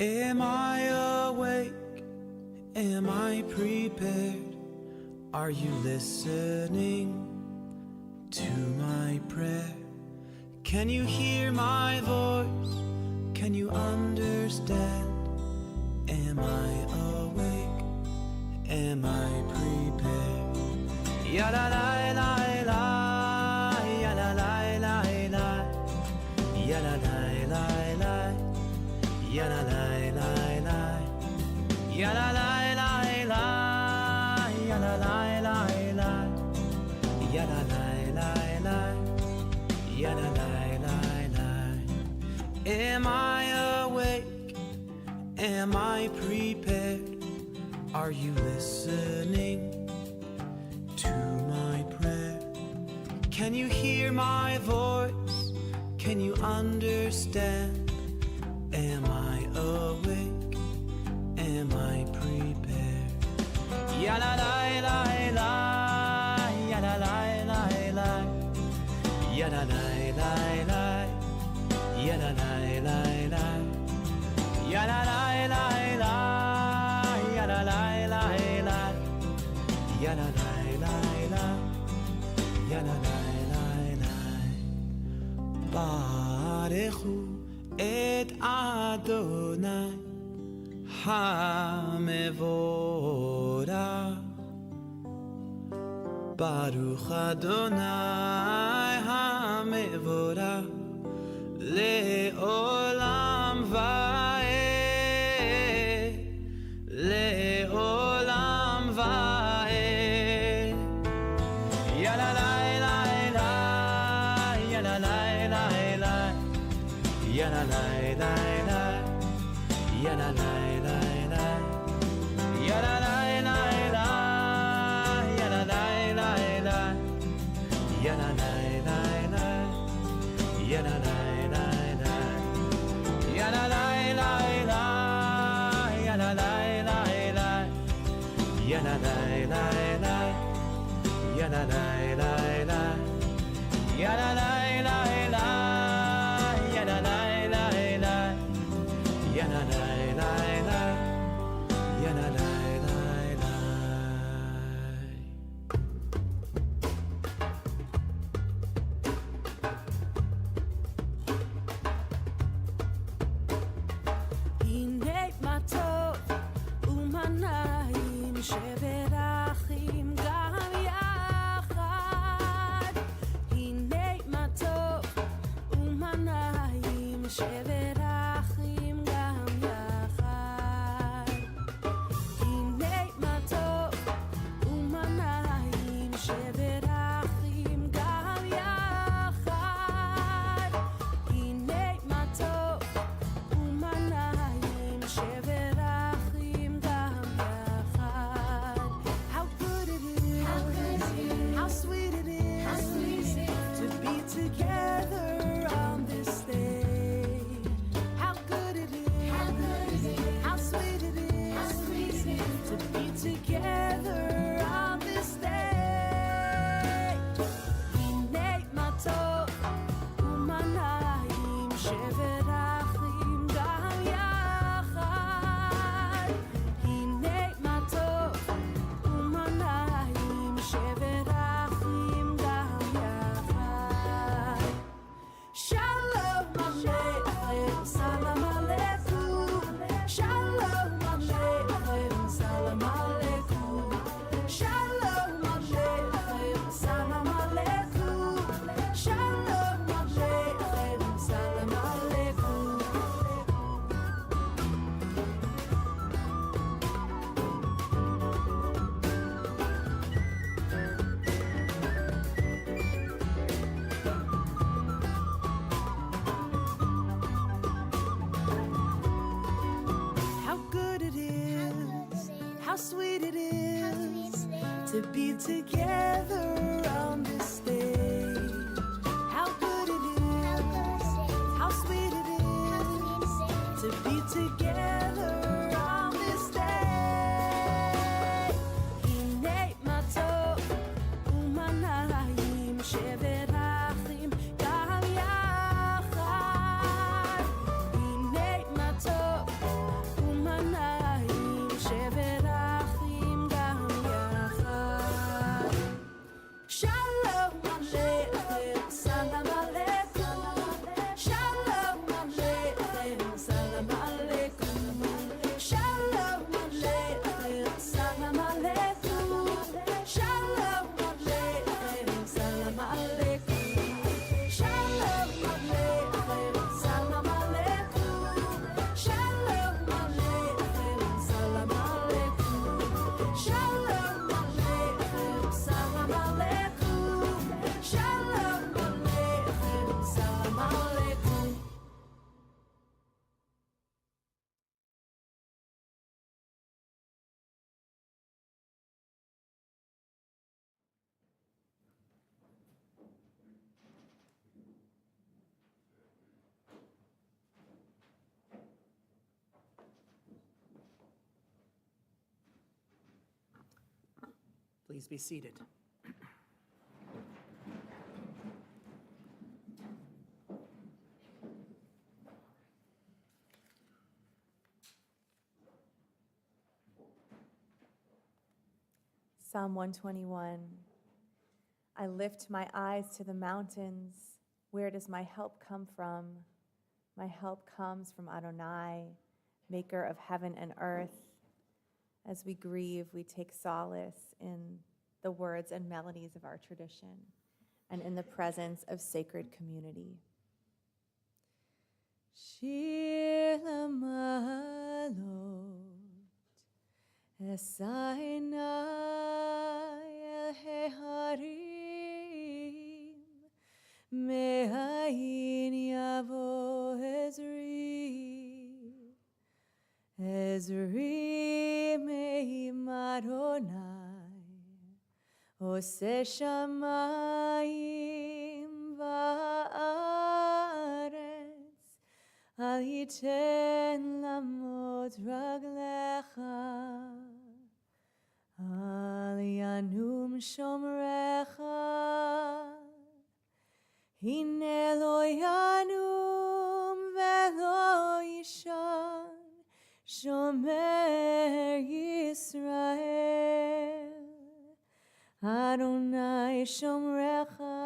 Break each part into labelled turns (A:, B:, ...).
A: Am I awake? Am I prepared? Are you listening to my prayer? Can you hear my voice? Can you understand? Am I awake? Am I prepared? Ya la la la la, ya la la la la, ya la la la la, ya la la la la, ya la la la la, ya la la la la, ya la la la la, ya la la la la. Am I awake? Am I prepared? Are you listening to my prayer? Can you hear my voice? Can you understand? Am I awake? Am I prepared? Ya la la la la, ya la la la la, ya la la la la, ya la la la la, ya la la la la, ya la la la la, ya la la la la, ya la la la la. Barechu et Adonai HaMevorach. Baruch Adonai HaMevorach Le'olam va'ed, Le'olam va'ed. Ya la la la la, ya la la la la, ya la la la la, ya la la la la, ya la la la la, ya la la la la, ya la la la la, ya la la la la, ya la la la la, ya la la la la, ya la la la la, ya la la la la, ya la la la la, ya la la la la, ya la la la la, ya la la la la.
B: הנה מה טוב ומנעים שברחים גם יחד. הנה מה טוב ומנעים שברחים גם יחד. הנה מה טוב ומנעים שברחים גם יחד. הנה מה טוב ומנעים שברחים גם יחד. How good it is, how sweet it is, to be together on this day. How good it is, how sweet it is, to be together on this day. הנה מה טוב ומנעים שברחים גם יחד. הנה מה טוב ומנעים שברחים גם יחד. שלום עליכם, סלאם עליכום. שלום עליכם, סלאם עליכום. שלום עליכם, סלאם עליכום. שלום עליכם, סלאם עליכום. How good it is, how sweet it is, to be together on this day. How good it is, how sweet it is, to be together on this day. הנה מה טוב ומנעים שברחים גם יחד. הנה מה טוב Shalom Aleichem, Salam Aleikum. Shalom Aleichem, Salam Aleikum.
C: Please be seated.
D: Psalm 121. I lift my eyes to the mountains. Where does my help come from? My help comes from Adonai, maker of heaven and earth. As we grieve, we take solace in the words and melodies of our tradition and in the presence of sacred community. Shir lamalot esainai el heharim me'ayin yavo Ezri Ezri me'im Adonai Ose shamayim va'aretz al yiten lamot raglecha al yanum shomrecha hine lo yanum velo yishan shomer Yisrael Adonai shomrecha,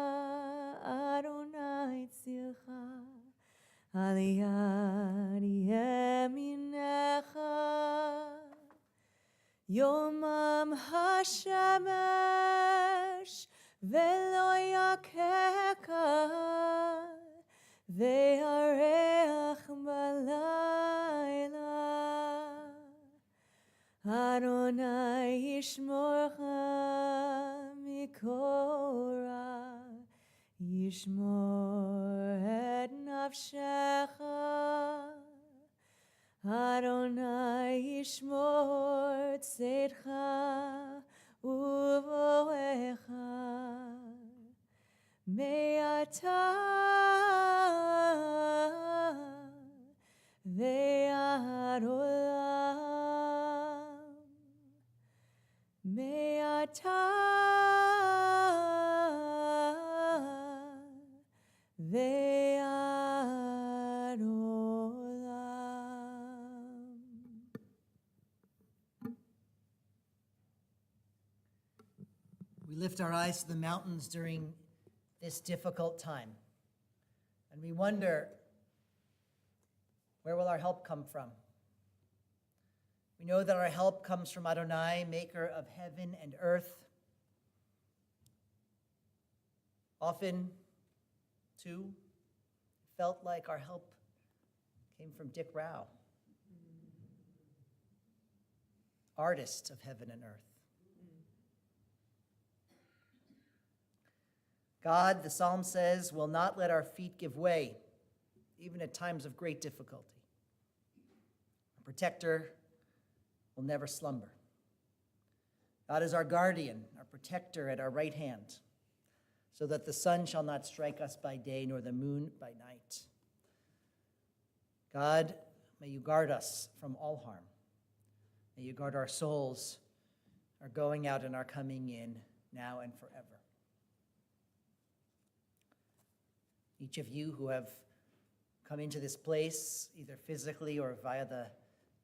D: Adonai tzilcha, al yad yeminecha. Yomam hashemesh velo yakeka, ve'areach balayla. Adonai yishmorcha mikora, yishmor et nafshecha. Adonai yishmor tzedcha uvoecha. Me'ata ve'ad olam. Me'ata ve'ad olam.
C: We lift our eyes to the mountains during this difficult time, and we wonder, where will our help come from? We know that our help comes from Adonai, maker of heaven and earth. Often, too, felt like our help came from Dick Rauh, artist of heaven and earth. God, the psalm says, will not let our feet give way, even at times of great difficulty. Our protector will never slumber. God is our guardian, our protector at our right hand, so that the sun shall not strike us by day, nor the moon by night. God, may you guard us from all harm. May you guard our souls, our going out and our coming in, now and forever. Each of you who have come into this place, either physically or via the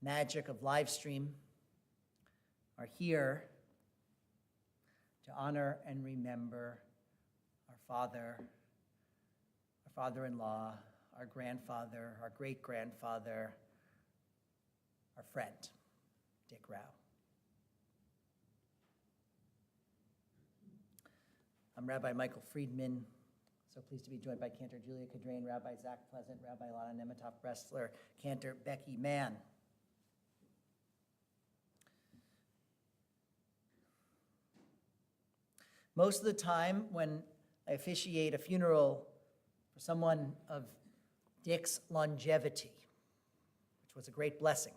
C: magic of live stream, are here to honor and remember our father-in-law, our grandfather, our great-grandfather, our friend, Dick Rauh. I'm Rabbi Michael Friedman, so pleased to be joined by Cantor Julia Cadrain, Rabbi Zach Pleasant, Rabbi Lana Nemetov-Bressler, Cantor Becky Mann. Most of the time when I officiate a funeral for someone of Dick's longevity, which was a great blessing,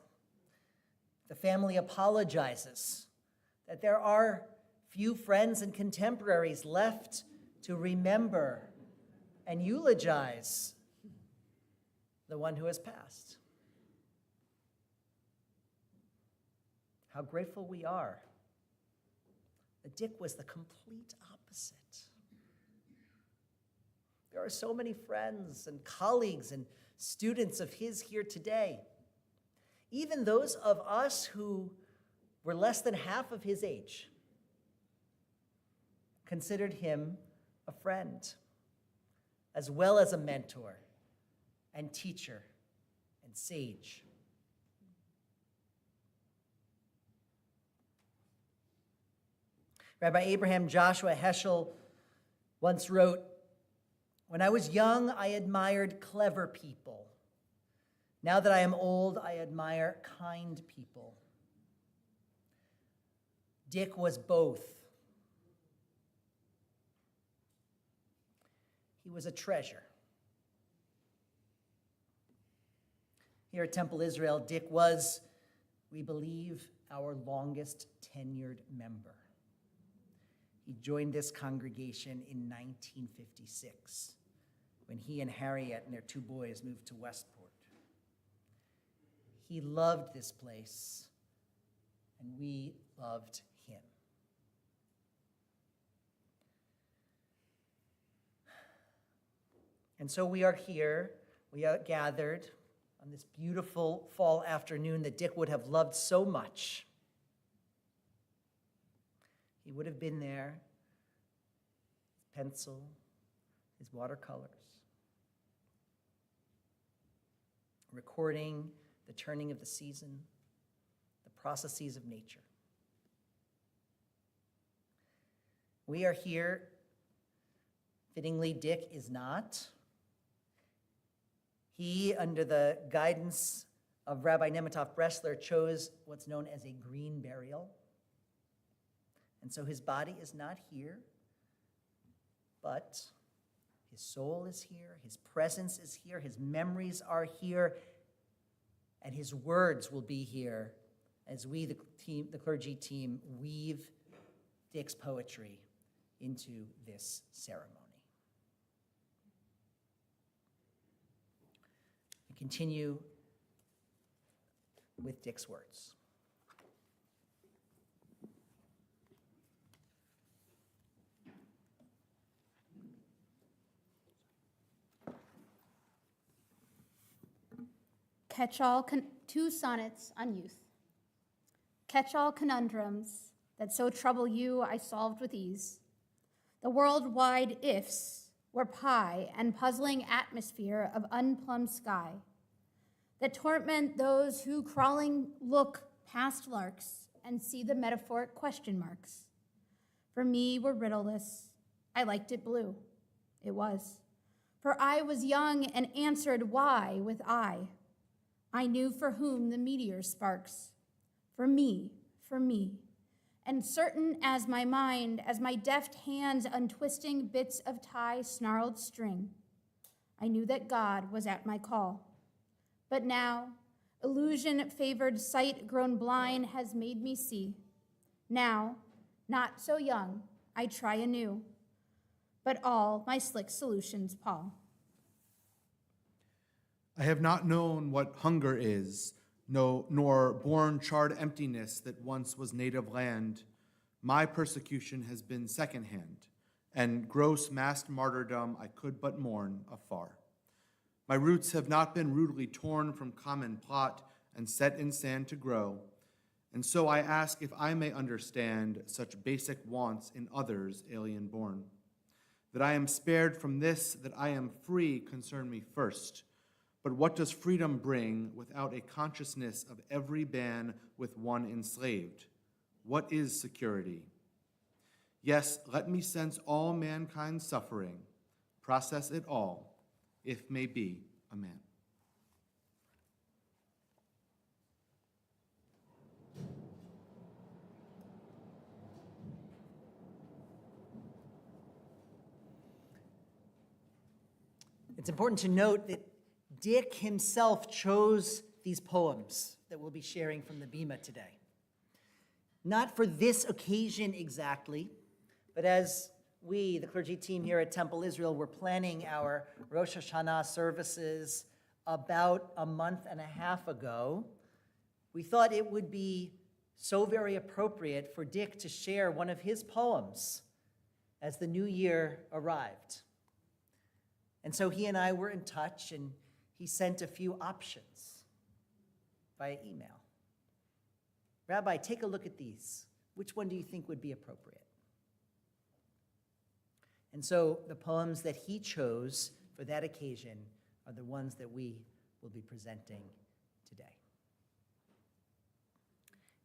C: the family apologizes that there are few friends and contemporaries left to remember and eulogize the one who has passed. How grateful we are that Dick was the complete opposite. There are so many friends and colleagues and students of his here today. Even those of us who were less than half of his age considered him a friend, as well as a mentor and teacher and sage. Rabbi Abraham Joshua Heschel once wrote, "When I was young, I admired clever people. Now that I am old, I admire kind people." Dick was both. He was a treasure. Here at Temple Israel, Dick was, we believe, our longest tenured member. He joined this congregation in 1956 when he and Harriet and their 2 boys moved to Westport. He loved this place, and we loved him. And so we are here, we are gathered on this beautiful fall afternoon that Dick would have loved so much. He would have been there, his pencil, his watercolors, recording the turning of the season, the processes of nature. We are here. Fittingly, Dick is not. He, under the guidance of Rabbi Nemitov Bressler, chose what's known as a green burial. And so his body is not here, but his soul is here, his presence is here, his memories are here, and his words will be here as we, the clergy team, weave Dick's poetry into this ceremony. We continue with Dick's words.
E: Catch-all 2 sonnets on youth. Catch-all conundrums that so trouble you I solved with ease. The worldwide ifs were pie and puzzling atmosphere of unplumbed sky that torment those who crawling look past larks and see the metaphoric question marks. For me were riddleless. I liked it blue. It was. For I was young and answered why with I. I knew for whom the meteor sparks. For me, and certain as my mind, as my deft hands untwisting bits of tie snarled string, I knew that God was at my call. But now, illusion-favored sight grown blind has made me see. Now, not so young, I try anew, but all my slick solutions pall.
F: I have not known what hunger is, nor borne charred emptiness that once was native land. My persecution has been secondhand, and gross massed martyrdom I could but mourn afar. My roots have not been rudely torn from common plot and set in sand to grow, and so I ask if I may understand such basic wants in others alien born. That I am spared from this, that I am free, concern me first. But what does freedom bring without a consciousness of every ban with one enslaved? What is security? Yes, let me sense all mankind's suffering, process it all, if may be a man.
C: It's important to note that Dick himself chose these poems that we'll be sharing from the Bima today. Not for this occasion exactly, but as we, the clergy team here at Temple Israel, were planning our Rosh Hashanah services about a month and a half ago, we thought it would be so very appropriate for Dick to share one of his poems as the new year arrived. And so he and I were in touch, and he sent a few options via email. Rabbi, take a look at these. Which one do you think would be appropriate? And so the poems that he chose for that occasion are the ones that we will be presenting today.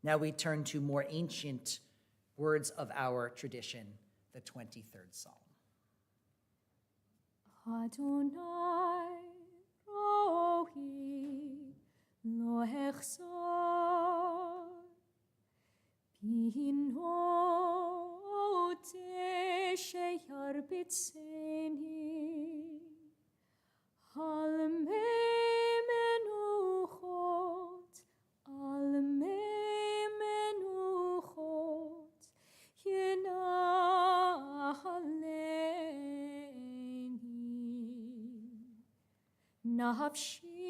C: Now we turn to more ancient words of our tradition, the 23rd Psalm.
B: Adonai rohi lo echsar bino te sheyar bitseni al me menuchot al me menuchot yenahaleni nafshi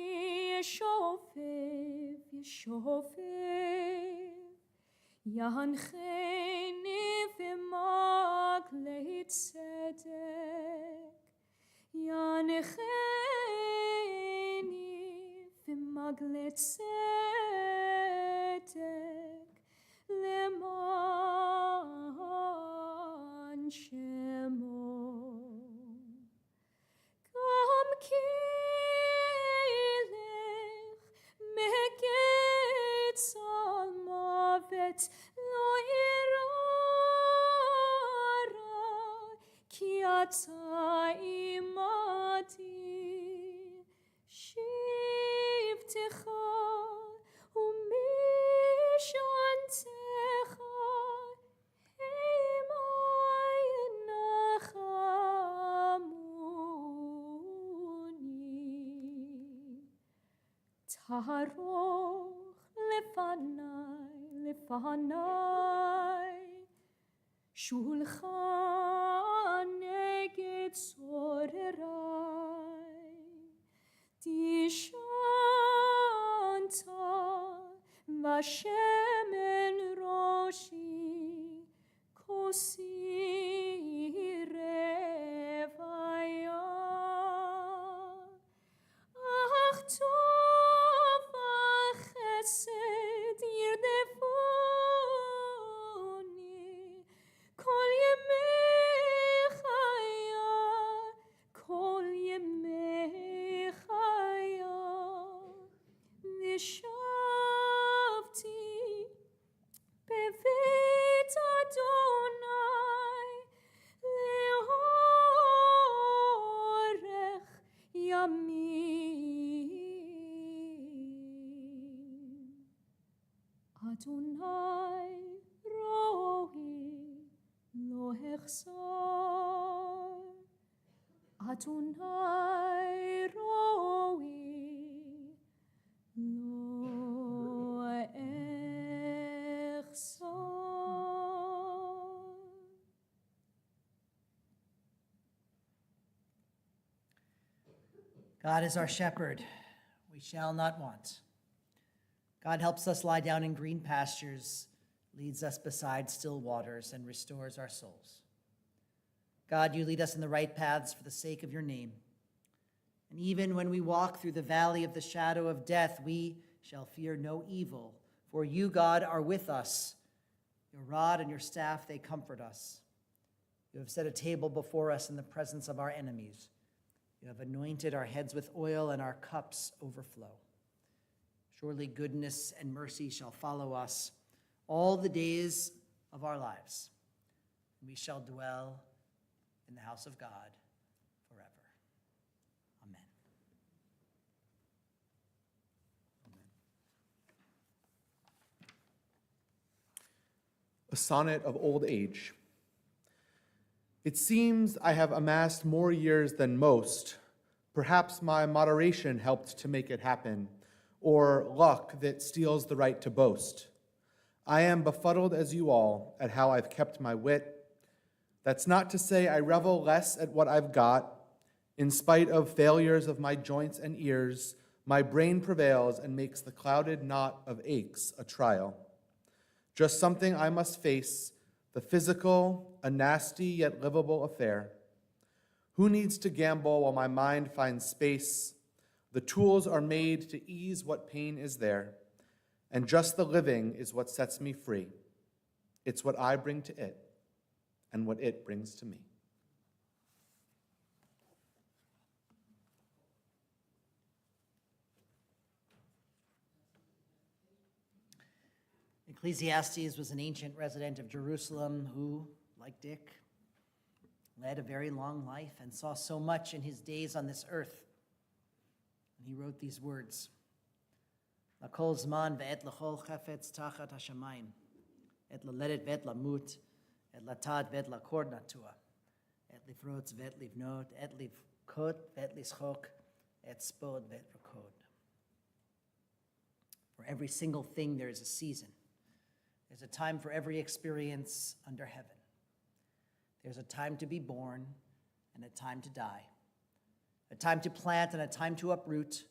B: yeshofev yeshofev yancheni v'maglei tzedek yancheni v'maglei tzedek leman shemo gam kilech meget salmavet lo irara ki ata imati shivtecha umishantecha heimai nachamuni taroch lefanai shulchan neged sorerai tishanta vashemen roshi kosi revaya ach tov chesed yirdefuni kol yemei chaya kol yemei chaya vishavti beveit Adonai leorech yamim Adonai rohi lo echsar Adonai rohi lo echsar
C: God is our shepherd, we shall not want. God helps us lie down in green pastures, leads us beside still waters, and restores our souls. God, you lead us in the right paths for the sake of your name. And even when we walk through the valley of the shadow of death, we shall fear no evil, for you, God, are with us. Your rod and your staff, they comfort us. You have set a table before us in the presence of our enemies. You have anointed our heads with oil, and our cups overflow. Surely goodness and mercy shall follow us all the days of our lives. We shall dwell in the house of God forever. Amen.
F: A sonnet of old age. It seems I have amassed more years than most, Perhaps my moderation helped to make it happen, or luck that steals the right to boast. I am befuddled as you all at how I've kept my wit. That's not to say I revel less at what I've got. In spite of failures of my joints and ears, my brain prevails and makes the clouded knot of aches a trial. Just something I must face, the physical, a nasty yet livable affair. Who needs to gamble while my mind finds space? The tools are made to ease what pain is there, and just the living is what sets me free. It's what I bring to it, and what it brings to me.
C: Ecclesiastes was an ancient resident of Jerusalem who, like Dick, led a very long life and saw so much in his days on this earth. And he wrote these words, L'kol zman ve'et l'chol chafetz tachat hashamayim, et laledet ve'et lamut, et latad ve'et lakor natua, et lifrotz ve'et livnot, et livkot ve'et lischok, et spod ve'et rakod. For every single thing there is a season. There's a time for every experience under heaven. There's a time to be born and a time to die, a time to plant and a time to uproot,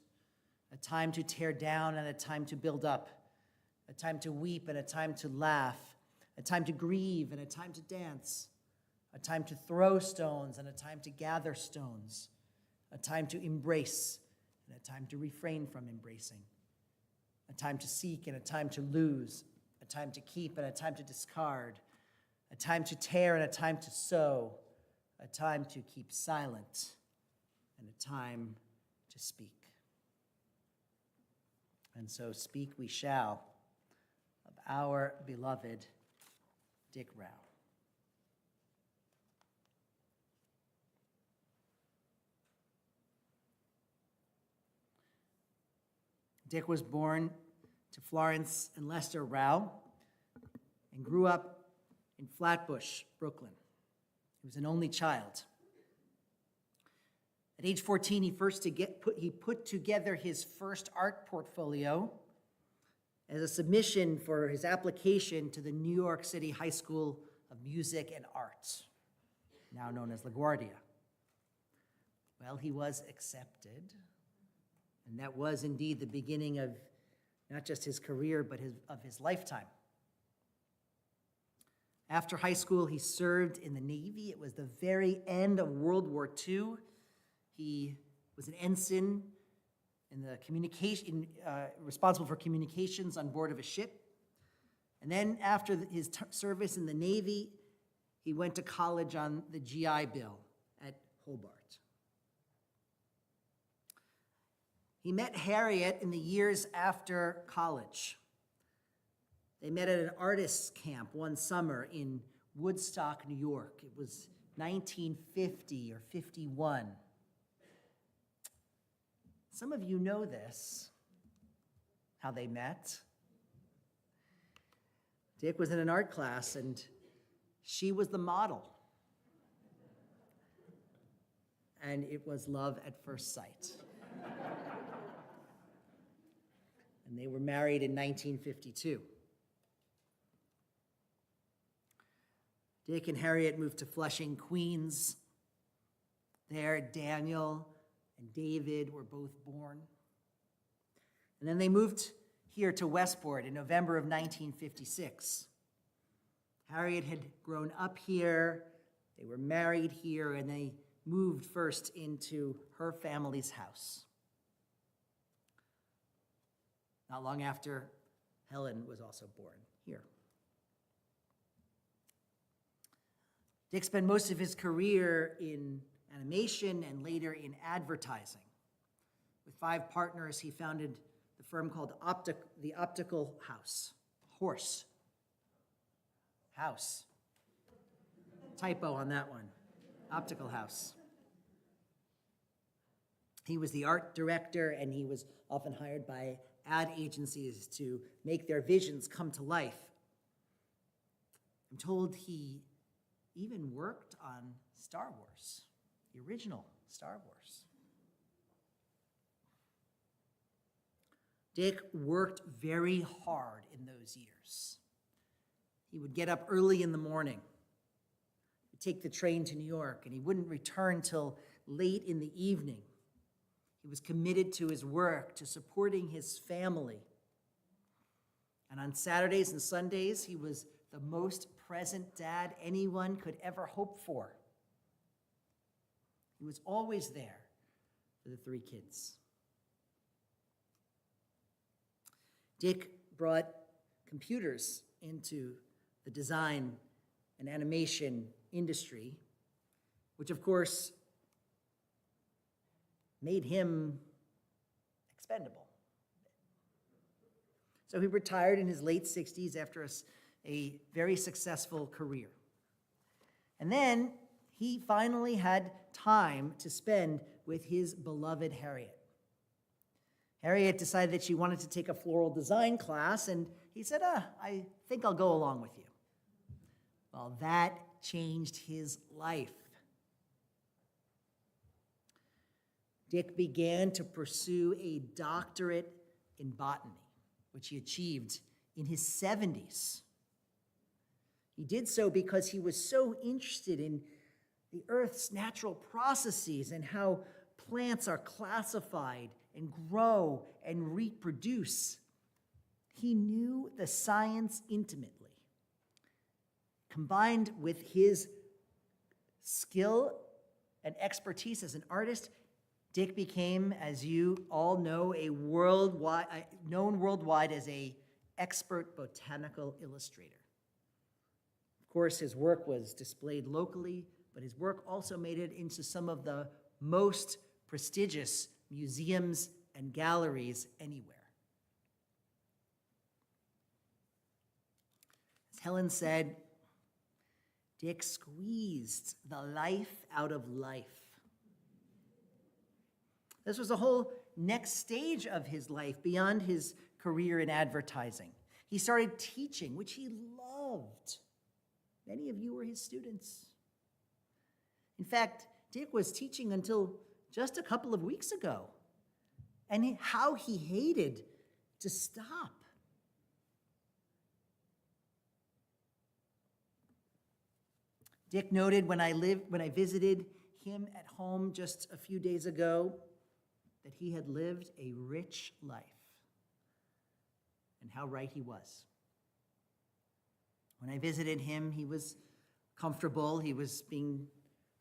C: a time to tear down and a time to build up, a time to weep and a time to laugh, a time to grieve and a time to dance, a time to throw stones and a time to gather stones, a time to embrace and a time to refrain from embracing, a time to seek and a time to lose, a time to keep and a time to discard, a time to tear and a time to sow, a time to keep silent and a time to speak. And so speak we shall of our beloved Dick Rauh. Dick was born to Florence and Lester Rauh and grew up in Flatbush, Brooklyn. He was an only child. At age 14, he put together his first art portfolio as a submission for his application to the New York City High School of Music and Arts, now known as LaGuardia. Well, he was accepted, and that was indeed the beginning of not just his career, but of his lifetime. After high school, he served in the Navy. It was the very end of World War II. He was an ensign in the responsible for communications on board of a ship. And then after his service in the Navy, he went to college on the GI Bill at Hobart. He met Harriet in the years after college. They met at an artist's camp one summer in Woodstock, New York. It was 1950 or 51. Some of you know this, how they met. Dick was in an art class, and she was the model. And it was love at first sight. And they were married in 1952. Dick and Harriet moved to Flushing, Queens. There, Daniel and David were both born. And then they moved here to Westport in November of 1956. Harriet had grown up here, they were married here, and they moved first into her family's house. Not long after, Helen was also born here. Dick spent most of his career in animation and later in advertising. With 5 partners, he founded the firm called the Optical House. Horse. House. Typo on that one. Optical House. He was the art director, and he was often hired by ad agencies to make their visions come to life. I'm told he even worked on Star Wars, the original Star Wars. Dick worked very hard in those years. He would get up early in the morning, take the train to New York, and he wouldn't return till late in the evening. He was committed to his work, to supporting his family. And on Saturdays and Sundays, he was the most present dad anyone could ever hope for. He was always there for the 3 kids. Dick brought computers into the design and animation industry, which of course made him expendable. So he retired in his late 60s after a very successful career. And then he finally had time to spend with his beloved Harriet. Harriet decided that she wanted to take a floral design class, and he said, I think I'll go along with you. Well, that changed his life. Dick began to pursue a doctorate in botany, which he achieved in his 70s. He did so because he was so interested in the Earth's natural processes and how plants are classified and grow and reproduce. He knew the science intimately. Combined with his skill and expertise as an artist, Dick became, as you all know, known worldwide as an expert botanical illustrator. Of course, his work was displayed locally, but his work also made it into some of the most prestigious museums and galleries anywhere. As Helen said, Dick squeezed the life out of life. This was a whole next stage of his life beyond his career in advertising. He started teaching, which he loved. Many of you were his students. In fact, Dick was teaching until just a couple of weeks ago, and how he hated to stop. Dick noted when I visited him at home just a few days ago that he had lived a rich life, and how right he was. When I visited him, he was comfortable. He was being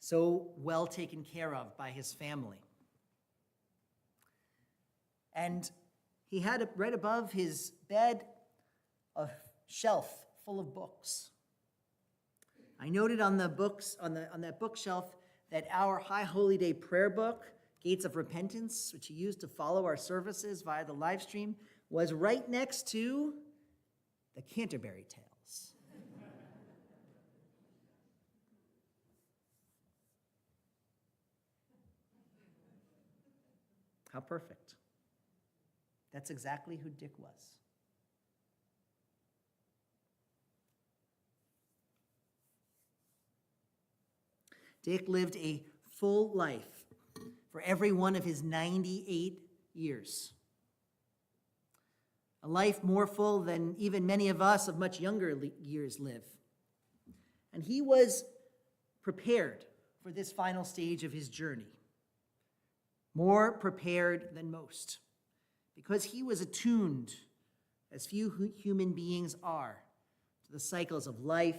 C: so well taken care of by his family. And he had right above his bed a shelf full of books. I noted on the books on that bookshelf that our High Holy Day prayer book, Gates of Repentance, which he used to follow our services via the live stream, was right next to the Canterbury Tales. How perfect. That's exactly who Dick was. Dick lived a full life for every one of his 98 years. A life more full than even many of us of much younger years live. And he was prepared for this final stage of his journey. More prepared than most, because he was attuned, as few human beings are, to the cycles of life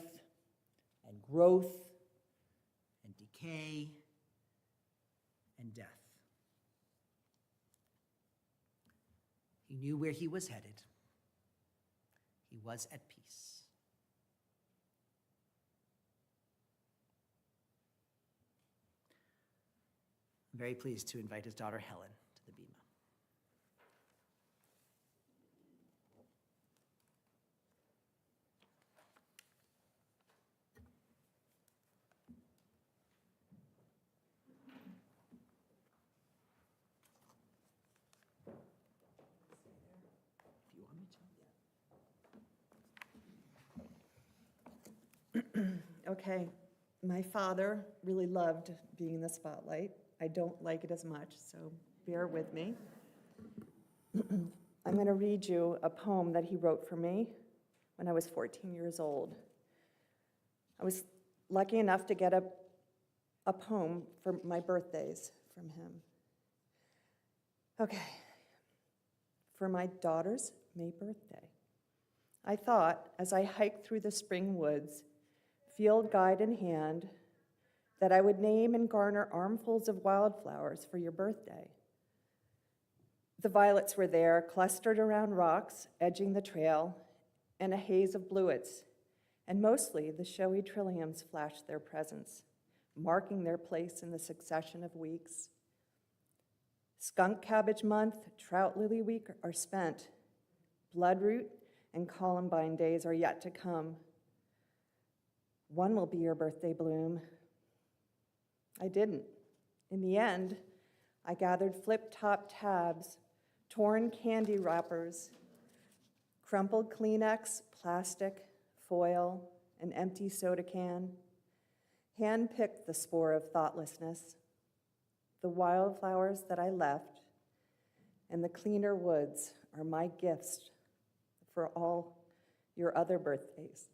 C: and growth and decay and death. He knew where he was headed. He was at peace. I'm very pleased to invite his daughter Helen to the bema. If you want me to.
G: Okay, my father really loved being in the spotlight. I don't like it as much, so bear with me. I'm going to read you a poem that he wrote for me when I was 14 years old. I was lucky enough to get a poem for my birthdays from him. Okay. For my daughter's May birthday, I thought, as I hiked through the spring woods, field guide in hand, that I would name and garner armfuls of wildflowers for your birthday. The violets were there, clustered around rocks, edging the trail, and a haze of bluets, and mostly the showy trilliums flashed their presence, marking their place in the succession of weeks. Skunk cabbage month, trout lily week are spent. Bloodroot and columbine days are yet to come. One will be your birthday bloom. I didn't. In the end, I gathered flip-top tabs, torn candy wrappers, crumpled Kleenex, plastic, foil, an empty soda can, hand-picked the spore of thoughtlessness, the wildflowers that I left, and the cleaner woods are my gifts for all your other birthdays.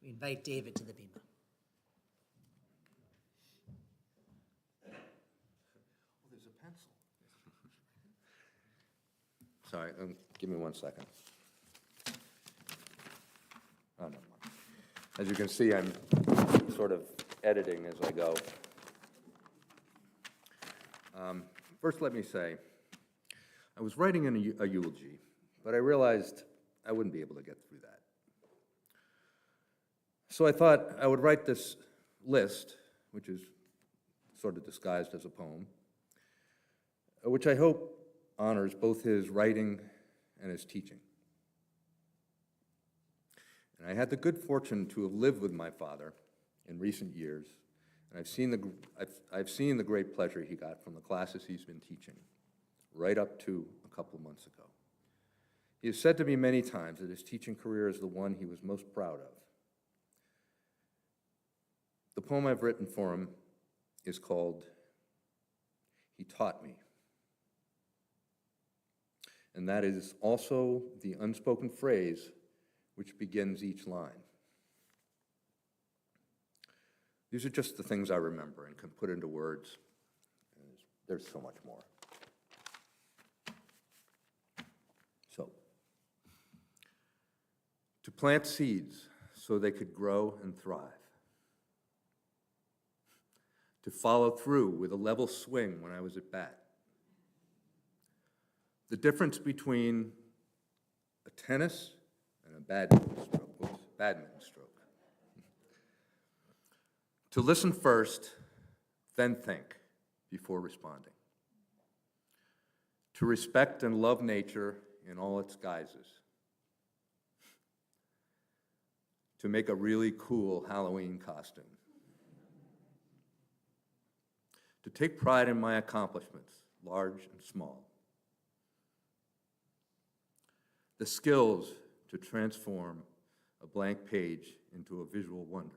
C: We invite David to the bima.
H: There's a pencil. Sorry, give me 1 second. Oh, never mind. As you can see, I'm sort of editing as I go. First, let me say, I was writing a eulogy, but I realized I wouldn't be able to get through that. So I thought I would write this list, which is sort of disguised as a poem, which I hope honors both his writing and his teaching. And I had the good fortune to have lived with my father in recent years, and I've seen the great pleasure he got from the classes he's been teaching, right up to a couple of months ago. He has said to me many times that his teaching career is the one he was most proud of. The poem I've written for him is called He Taught Me. And that is also the unspoken phrase which begins each line. These are just the things I remember and can put into words. There's so much more. So, to plant seeds so they could grow and thrive. To follow through with a level swing when I was at bat. The difference between a tennis and a badminton stroke. To listen first, then think before responding. To respect and love nature in all its guises. To make a really cool Halloween costume. To take pride in my accomplishments, large and small. The skills to transform a blank page into a visual wonder.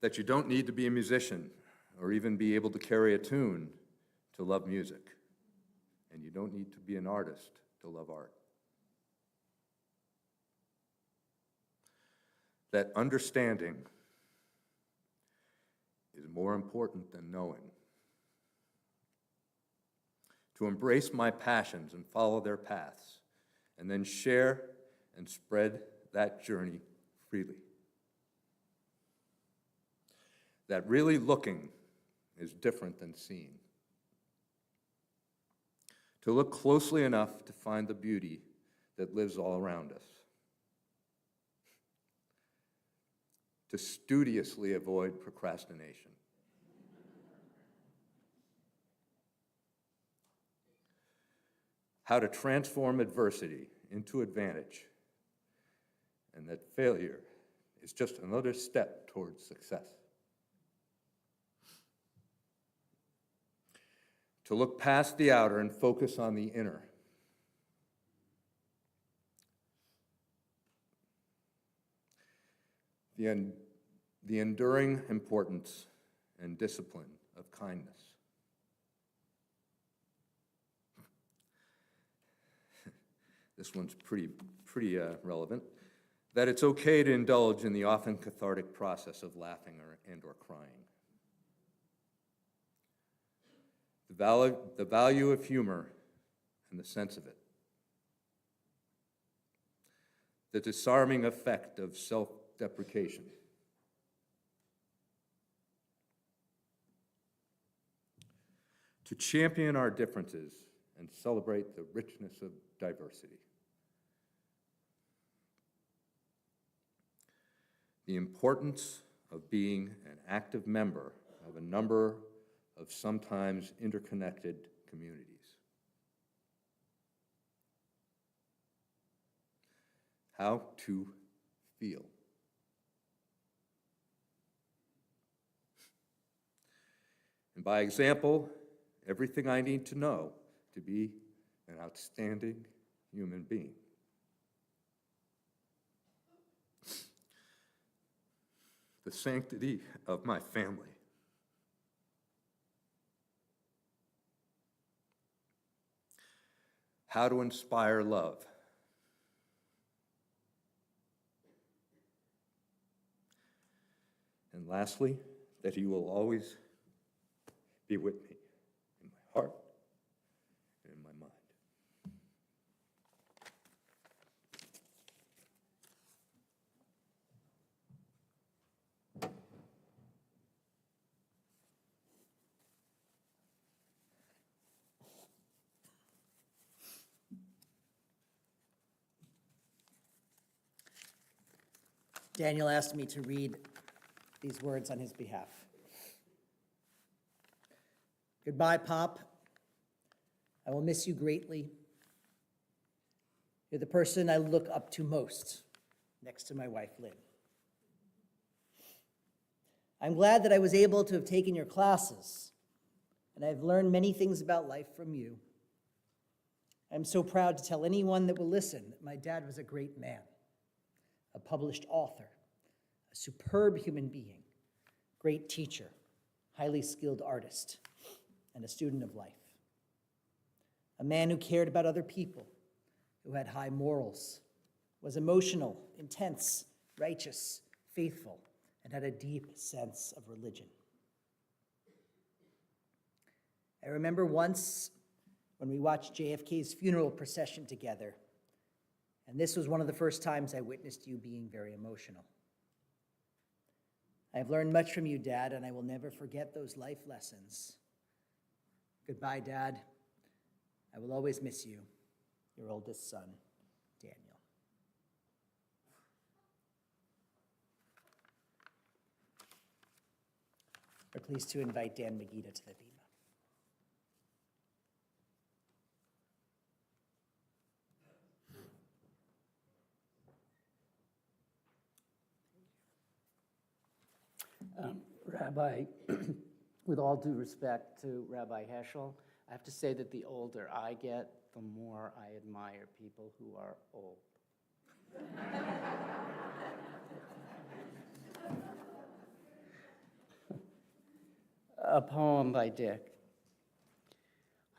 H: That you don't need to be a musician or even be able to carry a tune to love music. And you don't need to be an artist to love art. That understanding is more important than knowing. To embrace my passions and follow their paths, and then share and spread that journey freely. That really looking is different than seeing. To look closely enough to find the beauty that lives all around us. To studiously avoid procrastination. How to transform adversity into advantage, and that failure is just another step towards success. to look past the outer and focus on the inner. The enduring importance and discipline of kindness. This one's pretty relevant. That it's okay to indulge in the often cathartic process of laughing or crying. The value of humor and the sense of it. The disarming effect of self-deprecation. To champion our differences and celebrate the richness of diversity. The importance of being an active member of a number of sometimes interconnected communities. How to feel. And by example, everything I need to know to be an outstanding human being. The sanctity of my family. How to inspire love. And lastly, that He will always be with me in my heart and in my mind.
C: Daniel asked me to read these words on his behalf. Goodbye, Pop. I will miss you greatly. You're the person I look up to most, next to my wife, Lynn. I'm glad that I was able to have taken your classes, and I've learned many things about life from you. I'm so proud to tell anyone that will listen that my dad was a great man, a published author, a superb human being, great teacher, highly skilled artist, and a student of life. A man who cared about other people, who had high morals, was emotional, intense, righteous, faithful, and had a deep sense of religion. I remember once when we watched JFK's funeral procession together, and this was one of the first times I witnessed you being very emotional. I have learned much from you, Dad, and I will never forget those life lessons. Goodbye, Dad. I will always miss you, your oldest son, Daniel. We're pleased to invite Dan Magida to the bema.
I: Rabbi, with all due respect to Rabbi Heschel, I have to say that the older I get, the more I admire people who are old. A poem by Dick.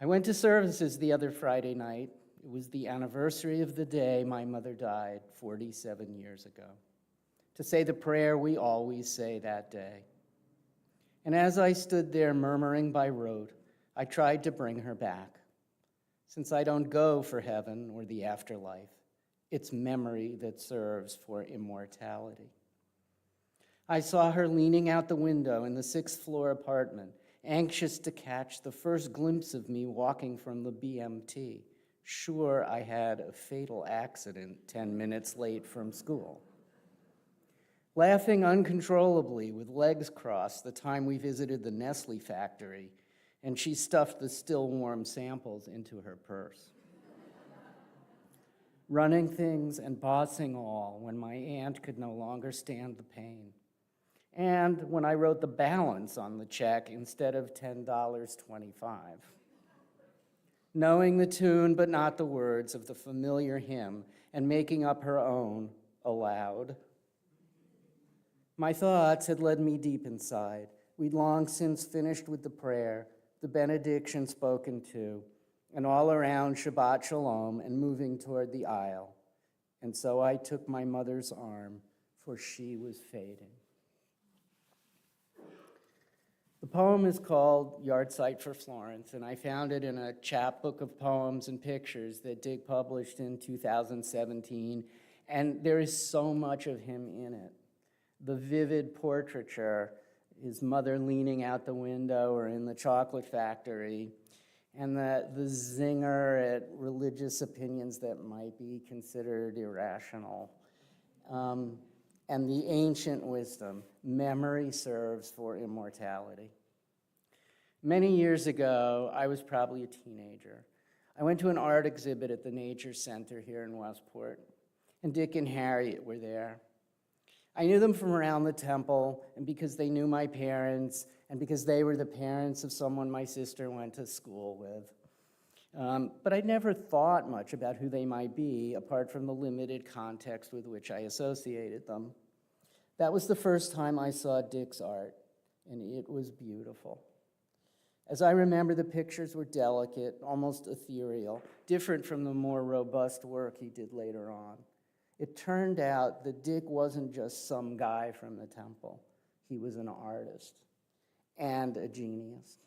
I: I went to services the other Friday night. It was the anniversary of the day my mother died 47 years ago, to say the prayer we always say that day. And as I stood there murmuring by rote, I tried to bring her back. Since I don't go for heaven or the afterlife, it's memory that serves for immortality. I saw her leaning out the window in the 6th floor apartment, anxious to catch the first glimpse of me walking from the BMT, sure I had a fatal accident 10 minutes late from school. Laughing uncontrollably with legs crossed the time we visited the Nestle factory, and she stuffed the still warm samples into her purse. Running things and bossing all when my aunt could no longer stand the pain. And when I wrote the balance on the check instead of $10.25. knowing the tune but not the words of the familiar hymn and making up her own aloud. My thoughts had led me deep inside. We'd long since finished with the prayer, the benediction spoken to, and all around Shabbat Shalom and moving toward the aisle. And so I took my mother's arm, for she was fading. The poem is called Yahrzeit for Florence, and I found it in a chapbook of poems and pictures that Dick published in 2017, and there is so much of him in it. The vivid portraiture, his mother leaning out the window or in the chocolate factory, and the zinger at religious opinions that might be considered irrational. And the ancient wisdom, memory serves for immortality. Many years ago, I was probably a teenager. I went to an art exhibit at the Nature Center here in Westport, and Dick and Harriet were there. I knew them from around the temple, and because they knew my parents, and because they were the parents of someone my sister went to school with. But I'd never thought much about who they might be, apart from the limited context with which I associated them. That was the first time I saw Dick's art, and it was beautiful. As I remember, the pictures were delicate, almost ethereal, different from the more robust work he did later on. It turned out that Dick wasn't just some guy from the temple. He was an artist and a genius.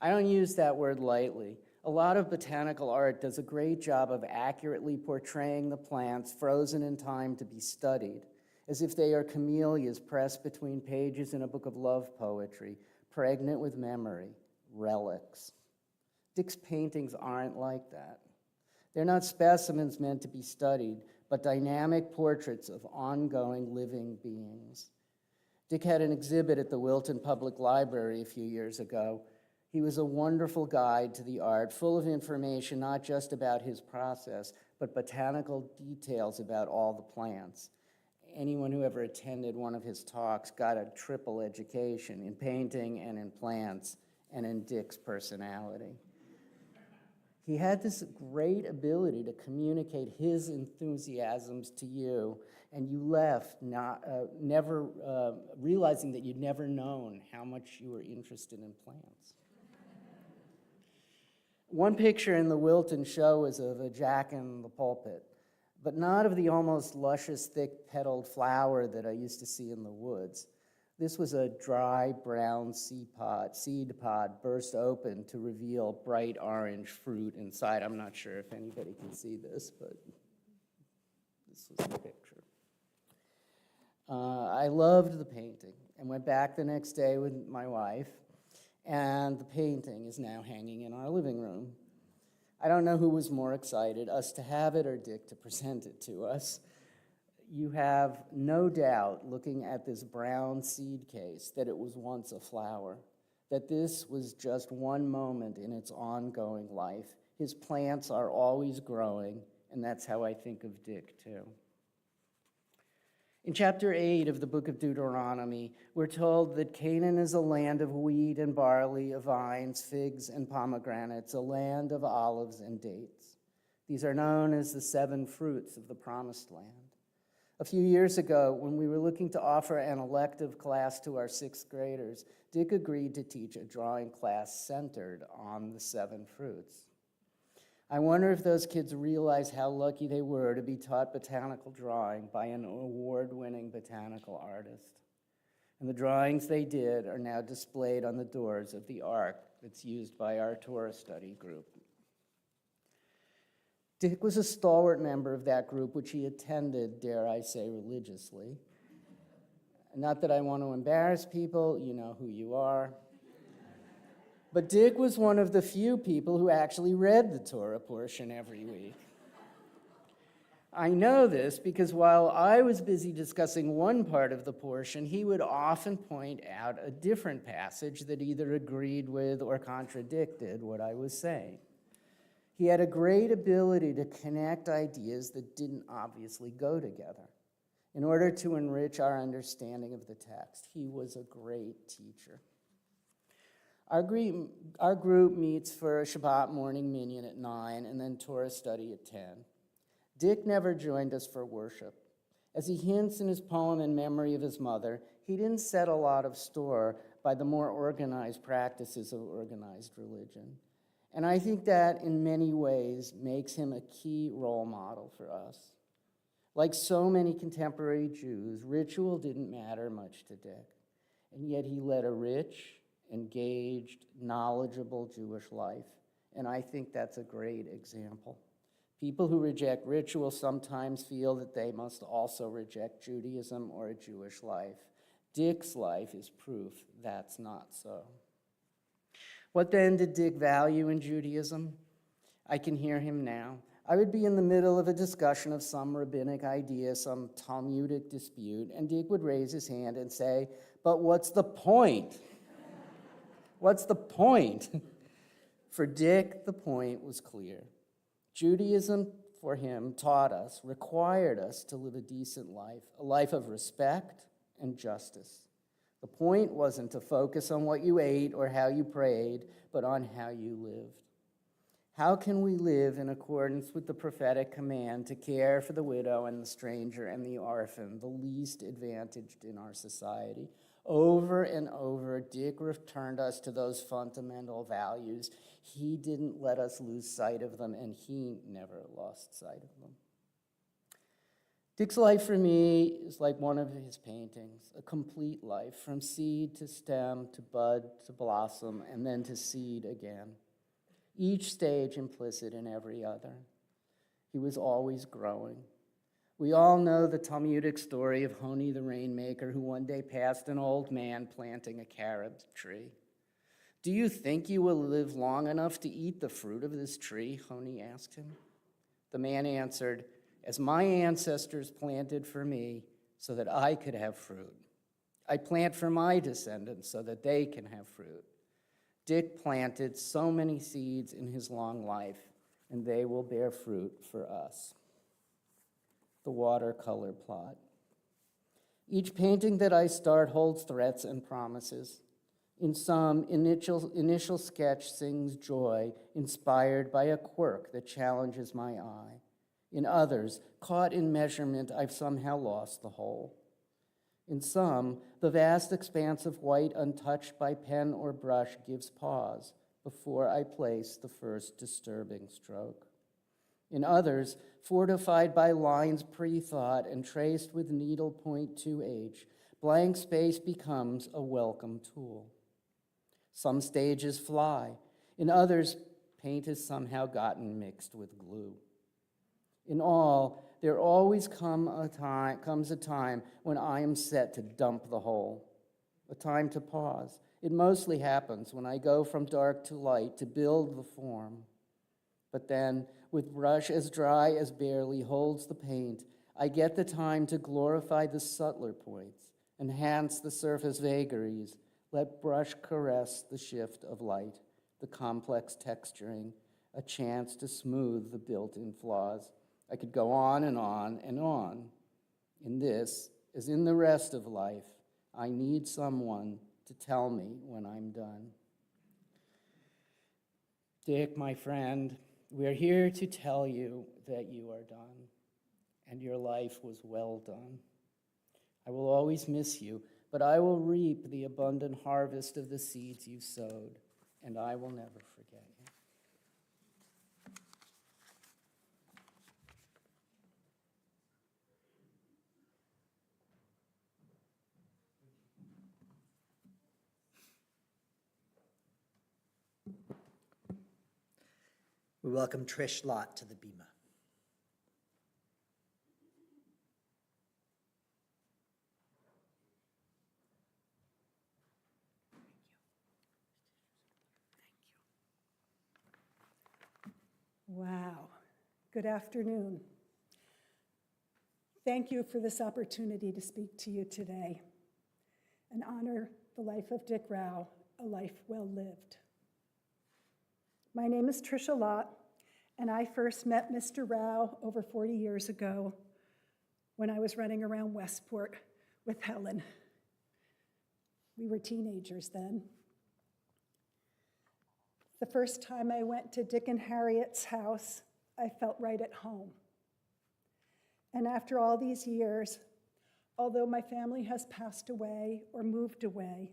I: I don't use that word lightly. A lot of botanical art does a great job of accurately portraying the plants frozen in time to be studied, as if they are camellias pressed between pages in a book of love poetry, pregnant with memory, relics. Dick's paintings aren't like that. They're not specimens meant to be studied, but dynamic portraits of ongoing living beings. Dick had an exhibit at the Wilton Public Library a few years ago. He was a wonderful guide to the art, full of information not just about his process, but botanical details about all the plants. Anyone who ever attended one of his talks got a triple education in painting and in plants and in Dick's personality. He had this great ability to communicate his enthusiasms to you, and you left never realizing that you'd never known how much you were interested in plants. One picture in the Wilton show is of a jack in the pulpit, but not of the almost luscious, thick-petaled flower that I used to see in the woods. This was a dry brown seed pod burst open to reveal bright orange fruit inside. I'm not sure if anybody can see this, but this was the picture. I loved the painting and went back the next day with my wife, and the painting is now hanging in our living room. I don't know who was more excited, us to have it or Dick to present it to us. You have no doubt, looking at this brown seed case, that it was once a flower, that this was just one moment in its ongoing life. His plants are always growing, and that's how I think of Dick, too. In chapter 8 of the book of Deuteronomy, we're told that Canaan is a land of wheat and barley, of vines, figs, and pomegranates, a land of olives and dates. These are known as the 7 fruits of the promised land. A few years ago, when we were looking to offer an elective class to our 6th graders, Dick agreed to teach a drawing class centered on the 7 fruits. I wonder if those kids realize how lucky they were to be taught botanical drawing by an award-winning botanical artist. And the drawings they did are now displayed on the doors of the Ark that's used by our tourist study group. Dick was a stalwart member of that group, which he attended, dare I say, religiously. Not that I want to embarrass people, you know who you are. But Dick was one of the few people who actually read the Torah portion every week. I know this because while I was busy discussing one part of the portion, he would often point out a different passage that either agreed with or contradicted what I was saying. He had a great ability to connect ideas that didn't obviously go together in order to enrich our understanding of the text. He was a great teacher. Our group meets for a Shabbat morning minyan at 9 and then Torah study at 10. Dick never joined us for worship. As he hints in his poem in memory of his mother, he didn't set a lot of store by the more organized practices of organized religion. And I think that in many ways makes him a key role model for us. Like so many contemporary Jews, ritual didn't matter much to Dick, and yet he led a rich, engaged, knowledgeable Jewish life, and I think that's a great example. People who reject ritual sometimes feel that they must also reject Judaism or a Jewish life. Dick's life is proof that's not so. What then did Dick value in Judaism? I can hear him now. I would be in the middle of a discussion of some rabbinic idea, some Talmudic dispute, and Dick would raise his hand and say, "But what's the point? What's the point?" For Dick, the point was clear. Judaism, for him, taught us, required us to live a decent life, a life of respect and justice. The point wasn't to focus on what you ate or how you prayed, but on how you lived. How can we live in accordance with the prophetic command to care for the widow and the stranger and the orphan, the least advantaged in our society? Over and over, Dick returned us to those fundamental values. He didn't let us lose sight of them, and he never lost sight of them. Dick's life for me is like one of his paintings, a complete life, from seed to stem to bud to blossom, and then to seed again. Each stage implicit in every other. He was always growing. We all know the Talmudic story of Honi the rainmaker, who one day passed an old man planting a carob tree. "Do you think you will live long enough to eat the fruit of this tree?" Honi asked him. The man answered, "As my ancestors planted for me so that I could have fruit, I plant for my descendants so that they can have fruit." Dick planted so many seeds in his long life, and they will bear fruit for us. The watercolor plot. Each painting that I start holds threats and promises. In some, initial sketch sings joy, inspired by a quirk that challenges my eye. In others, caught in measurement, I've somehow lost the whole. In some, the vast expanse of white untouched by pen or brush gives pause before I place the first disturbing stroke. In others, fortified by lines pre-thought and traced with needlepoint 2H, blank space becomes a welcome tool. Some stages fly. In others, paint has somehow gotten mixed with glue. In all, there always comes a time when I am set to dump the whole, a time to pause. It mostly happens when I go from dark to light to build the form. But then, with brush as dry as barely holds the paint, I get the time to glorify the subtler points, enhance the surface vagaries, let brush caress the shift of light, the complex texturing, a chance to smooth the built-in flaws. I could go on and on and on. In this, as in the rest of life, I need someone to tell me when I'm done. Dick, my friend, we are here to tell you that you are done, and your life was well done. I will always miss you, but I will reap the abundant harvest of the seeds you sowed, and I will never forget you.
C: We welcome Trish Lott to the Bima.
J: Wow. Good afternoon. Thank you for this opportunity to speak to you today and honor the life of Dick Rauh, a life well lived. My name is Tricia Lott, and I first met Mr. Rauh over 40 years ago when I was running around Westport with Helen. We were teenagers then. The first time I went to Dick and Harriet's house, I felt right at home. And after all these years, although my family has passed away or moved away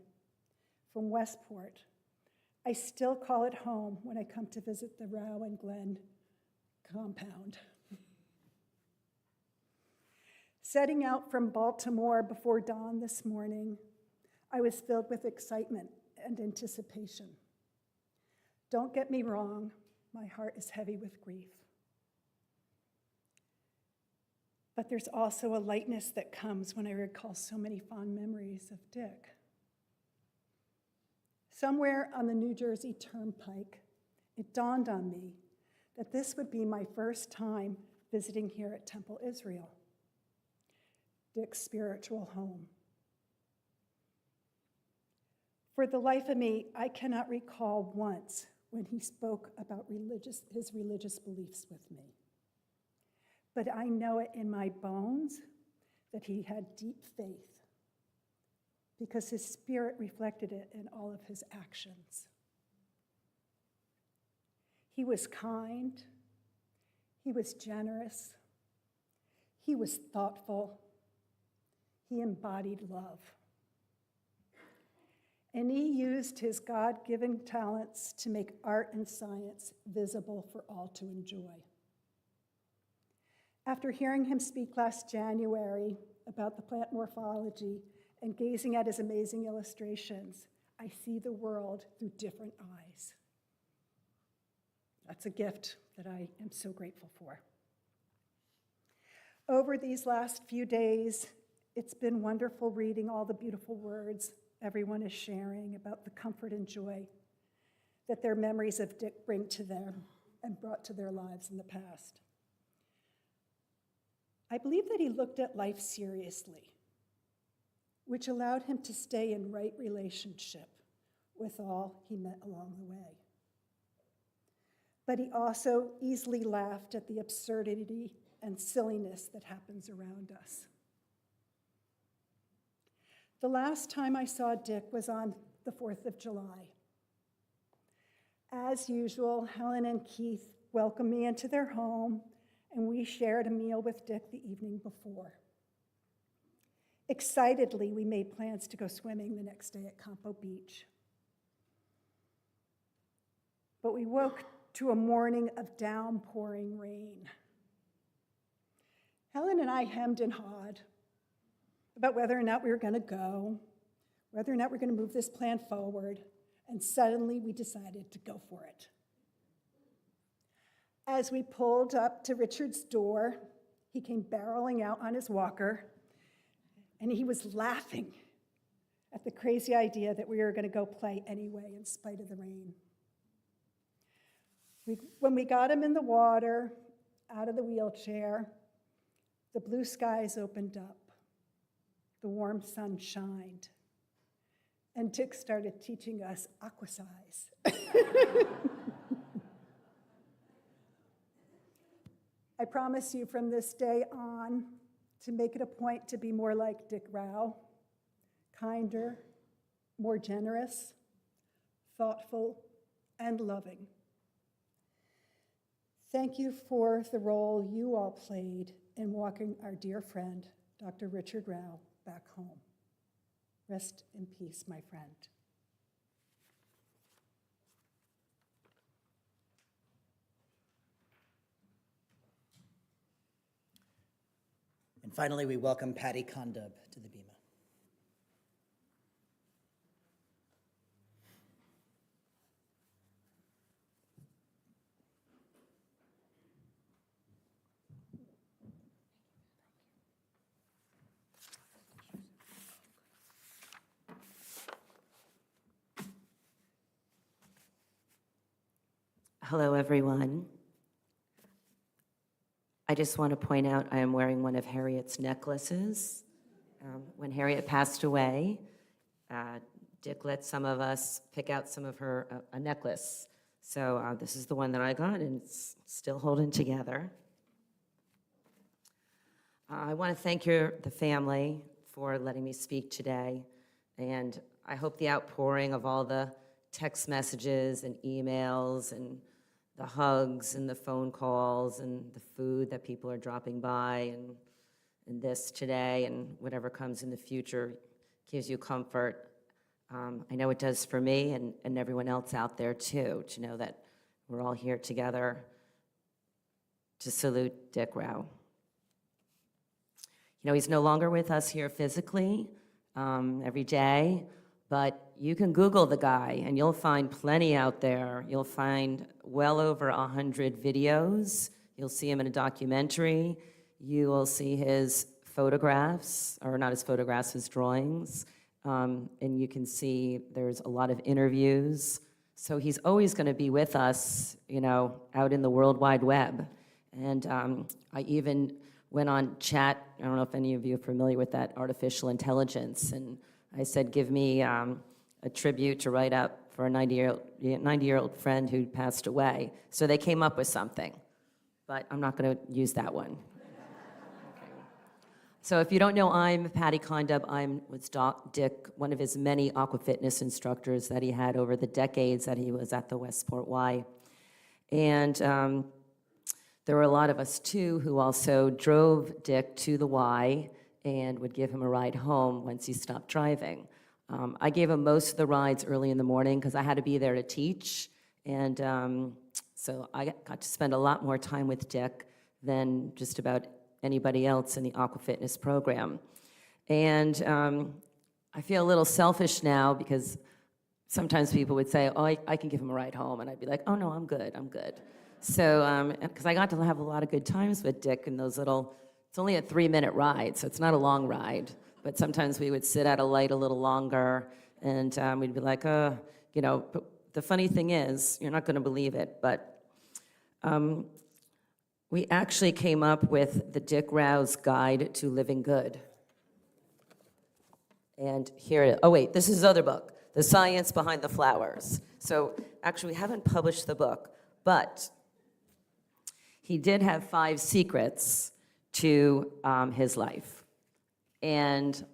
J: from Westport, I still call it home when I come to visit the Rauh and Glen compound. Setting out from Baltimore before dawn this morning, I was filled with excitement and anticipation. Don't get me wrong, my heart is heavy with grief. But there's also a lightness that comes when I recall so many fond memories of Dick. Somewhere on the New Jersey Turnpike, it dawned on me that this would be my first time visiting here at Temple Israel, Dick's spiritual home. For the life of me, I cannot recall once when he spoke about his religious beliefs with me. But I know it in my bones that he had deep faith because his spirit reflected it in all of his actions. He was kind, he was generous, he was thoughtful, he embodied love. And he used his God-given talents to make art and science visible for all to enjoy. After hearing him speak last January about the plant morphology and gazing at his amazing illustrations, I see the world through different eyes. That's a gift that I am so grateful for. Over these last few days, it's been wonderful reading all the beautiful words everyone is sharing about the comfort and joy that their memories of Dick bring to them and brought to their lives in the past. I believe that he looked at life seriously, which allowed him to stay in right relationship with all he met along the way. But he also easily laughed at the absurdity and silliness that happens around us. The last time I saw Dick was on the 4th of July. As usual, Helen and Keith welcomed me into their home, and we shared a meal with Dick the evening before. Excitedly, we made plans to go swimming the next day at Campo Beach. But we woke to a morning of downpouring rain. Helen and I hemmed and hawed about whether or not we were going to go, whether or not we were going to move this plan forward, and suddenly we decided to go for it. As we pulled up to Richard's door, he came barreling out on his walker, and he was laughing at the crazy idea that we were going to go play anyway in spite of the rain. When we got him in the water, out of the wheelchair, the blue skies opened up. The warm sun shined, and Dick started teaching us aquasize. I promise you from this day on to make it a point to be more like Dick Rauh, kinder, more generous, thoughtful, and loving. Thank you for the role you all played in walking our dear friend, Dr. Richard Rauh, back home. Rest in peace, my friend.
C: And finally, we welcome Patty Condub to the bima.
K: Hello, everyone. I just want to point out I am wearing one of Harriet's necklaces. When Harriet passed away, Dick let some of us pick out some of her a necklace. So this is the one that I got, and it's still holding together. I want to thank the family for letting me speak today, and I hope the outpouring of all the text messages and emails and the hugs and the phone calls and the food that people are dropping by and this today and whatever comes in the future gives you comfort. I know it does for me and everyone else out there too, to know that we're all here together to salute Dick Rauh. You know, he's no longer with us here physically every day, but you can Google the guy and you'll find plenty out there. You'll find well over 100 videos. You'll see him in a documentary. You will see his photographs, or not his photographs, his drawings. And you can see there's a lot of interviews. So he's always going to be with us, you know, out in the World Wide Web. And I even went on chat. I don't know if any of you are familiar with that, artificial intelligence. And I said, give me a tribute to write up for a 90-year-old friend who passed away. So they came up with something. But I'm not going to use that one. So if you don't know, I'm Patty Condub. I'm with Dick, one of his many aqua fitness instructors that he had over the decades that he was at the Westport Y. And there were a lot of us, too, who also drove Dick to the Y and would give him a ride home once he stopped driving. I gave him most of the rides early in the morning because I had to be there to teach. And so I got to spend a lot more time with Dick than just about anybody else in the aqua fitness program. And I feel a little selfish now because sometimes people would say, oh, I can give him a ride home. And I'd be like, oh, no, I'm good. So, because I got to have a lot of good times with Dick in those little, it's only a 3-minute ride, so it's not a long ride. But sometimes we would sit at a light a little longer, and we'd be like, you know, but the funny thing is, you're not going to believe it, but we actually came up with the Dick Rauh's Guide to Living Good. And here it is. Oh, wait, this is his other book, The Science Behind the Flowers. So actually, we haven't published the book, but he did have 5 secrets to his life. And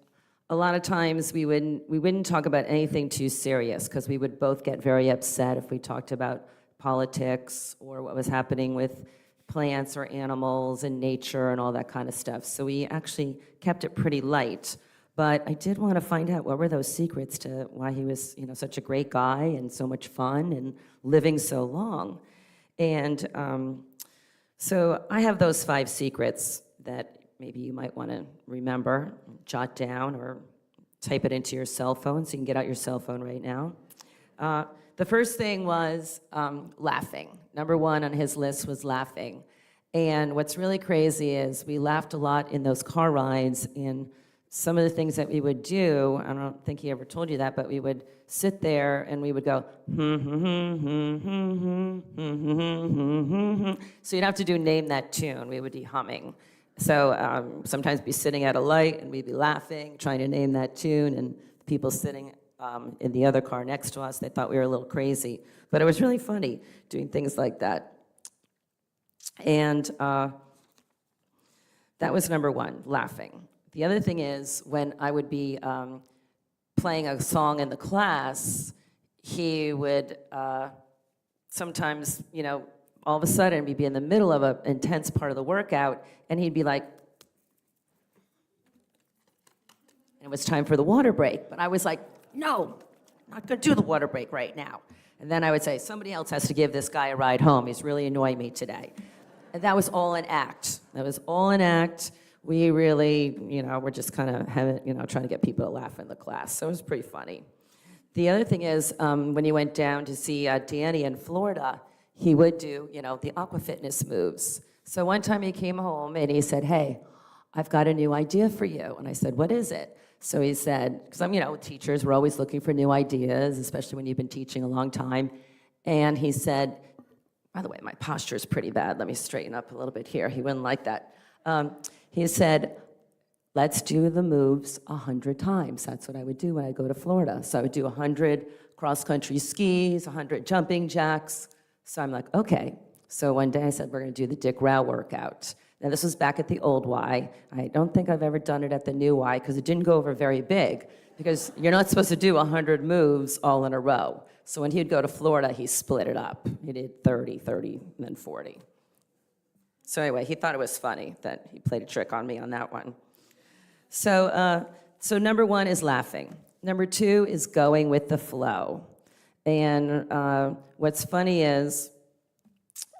K: a lot of times we wouldn't talk about anything too serious because we would both get very upset if we talked about politics or what was happening with plants or animals and nature and all that kind of stuff. So we actually kept it pretty light. But I did want to find out what were those secrets to why he was, you know, such a great guy and so much fun and living so long. And so I have those 5 secrets that maybe you might want to remember, jot down, or type it into your cell phone, so you can get out your cell phone right now. The first thing was laughing. Number 1 on his list was laughing. And what's really crazy is we laughed a lot in those car rides, and some of the things that we would do, I don't think he ever told you that, but we would sit there and we would go, so you'd have to do name that tune. We would be humming. So sometimes be sitting at a light and we'd be laughing, trying to name that tune, and people sitting in the other car next to us, they thought we were a little crazy. But it was really funny doing things like that. And that was number 1, laughing. The other thing is, when I would be playing a song in the class, he would sometimes, you know, all of a sudden we'd be in the middle of an intense part of the workout, and he'd be like, and it was time for the water break. But I was like, no, I'm not going to do the water break right now. And then I would say, somebody else has to give this guy a ride home. He's really annoying me today. And that was all an act. We really, you know, were just kind of trying to get people to laugh in the class. So it was pretty funny. The other thing is, when he went down to see Danny in Florida, he would do, you know, the aqua fitness moves. So one time he came home and he said, hey, I've got a new idea for you. And I said, what is it? So he said, because I'm, you know, teachers, we're always looking for new ideas, especially when you've been teaching a long time. And he said, by the way, my posture is pretty bad. Let me straighten up a little bit here. He wouldn't like that. He said, let's do the moves 100 times. That's what I would do when I go to Florida. So I would do 100 cross-country skis, 100 jumping jacks. So I'm like, okay. So one day I said, we're going to do the Dick Rauh workout. Now, this was back at the old Y. I don't think I've ever done it at the new Y because it didn't go over very big, because you're not supposed to do 100 moves all in a row. So when he'd go to Florida, he split it up. He did 30, 30, and then 40. So anyway, he thought it was funny that he played a trick on me on that one. So number one is laughing. Number two is going with the flow. And what's funny is,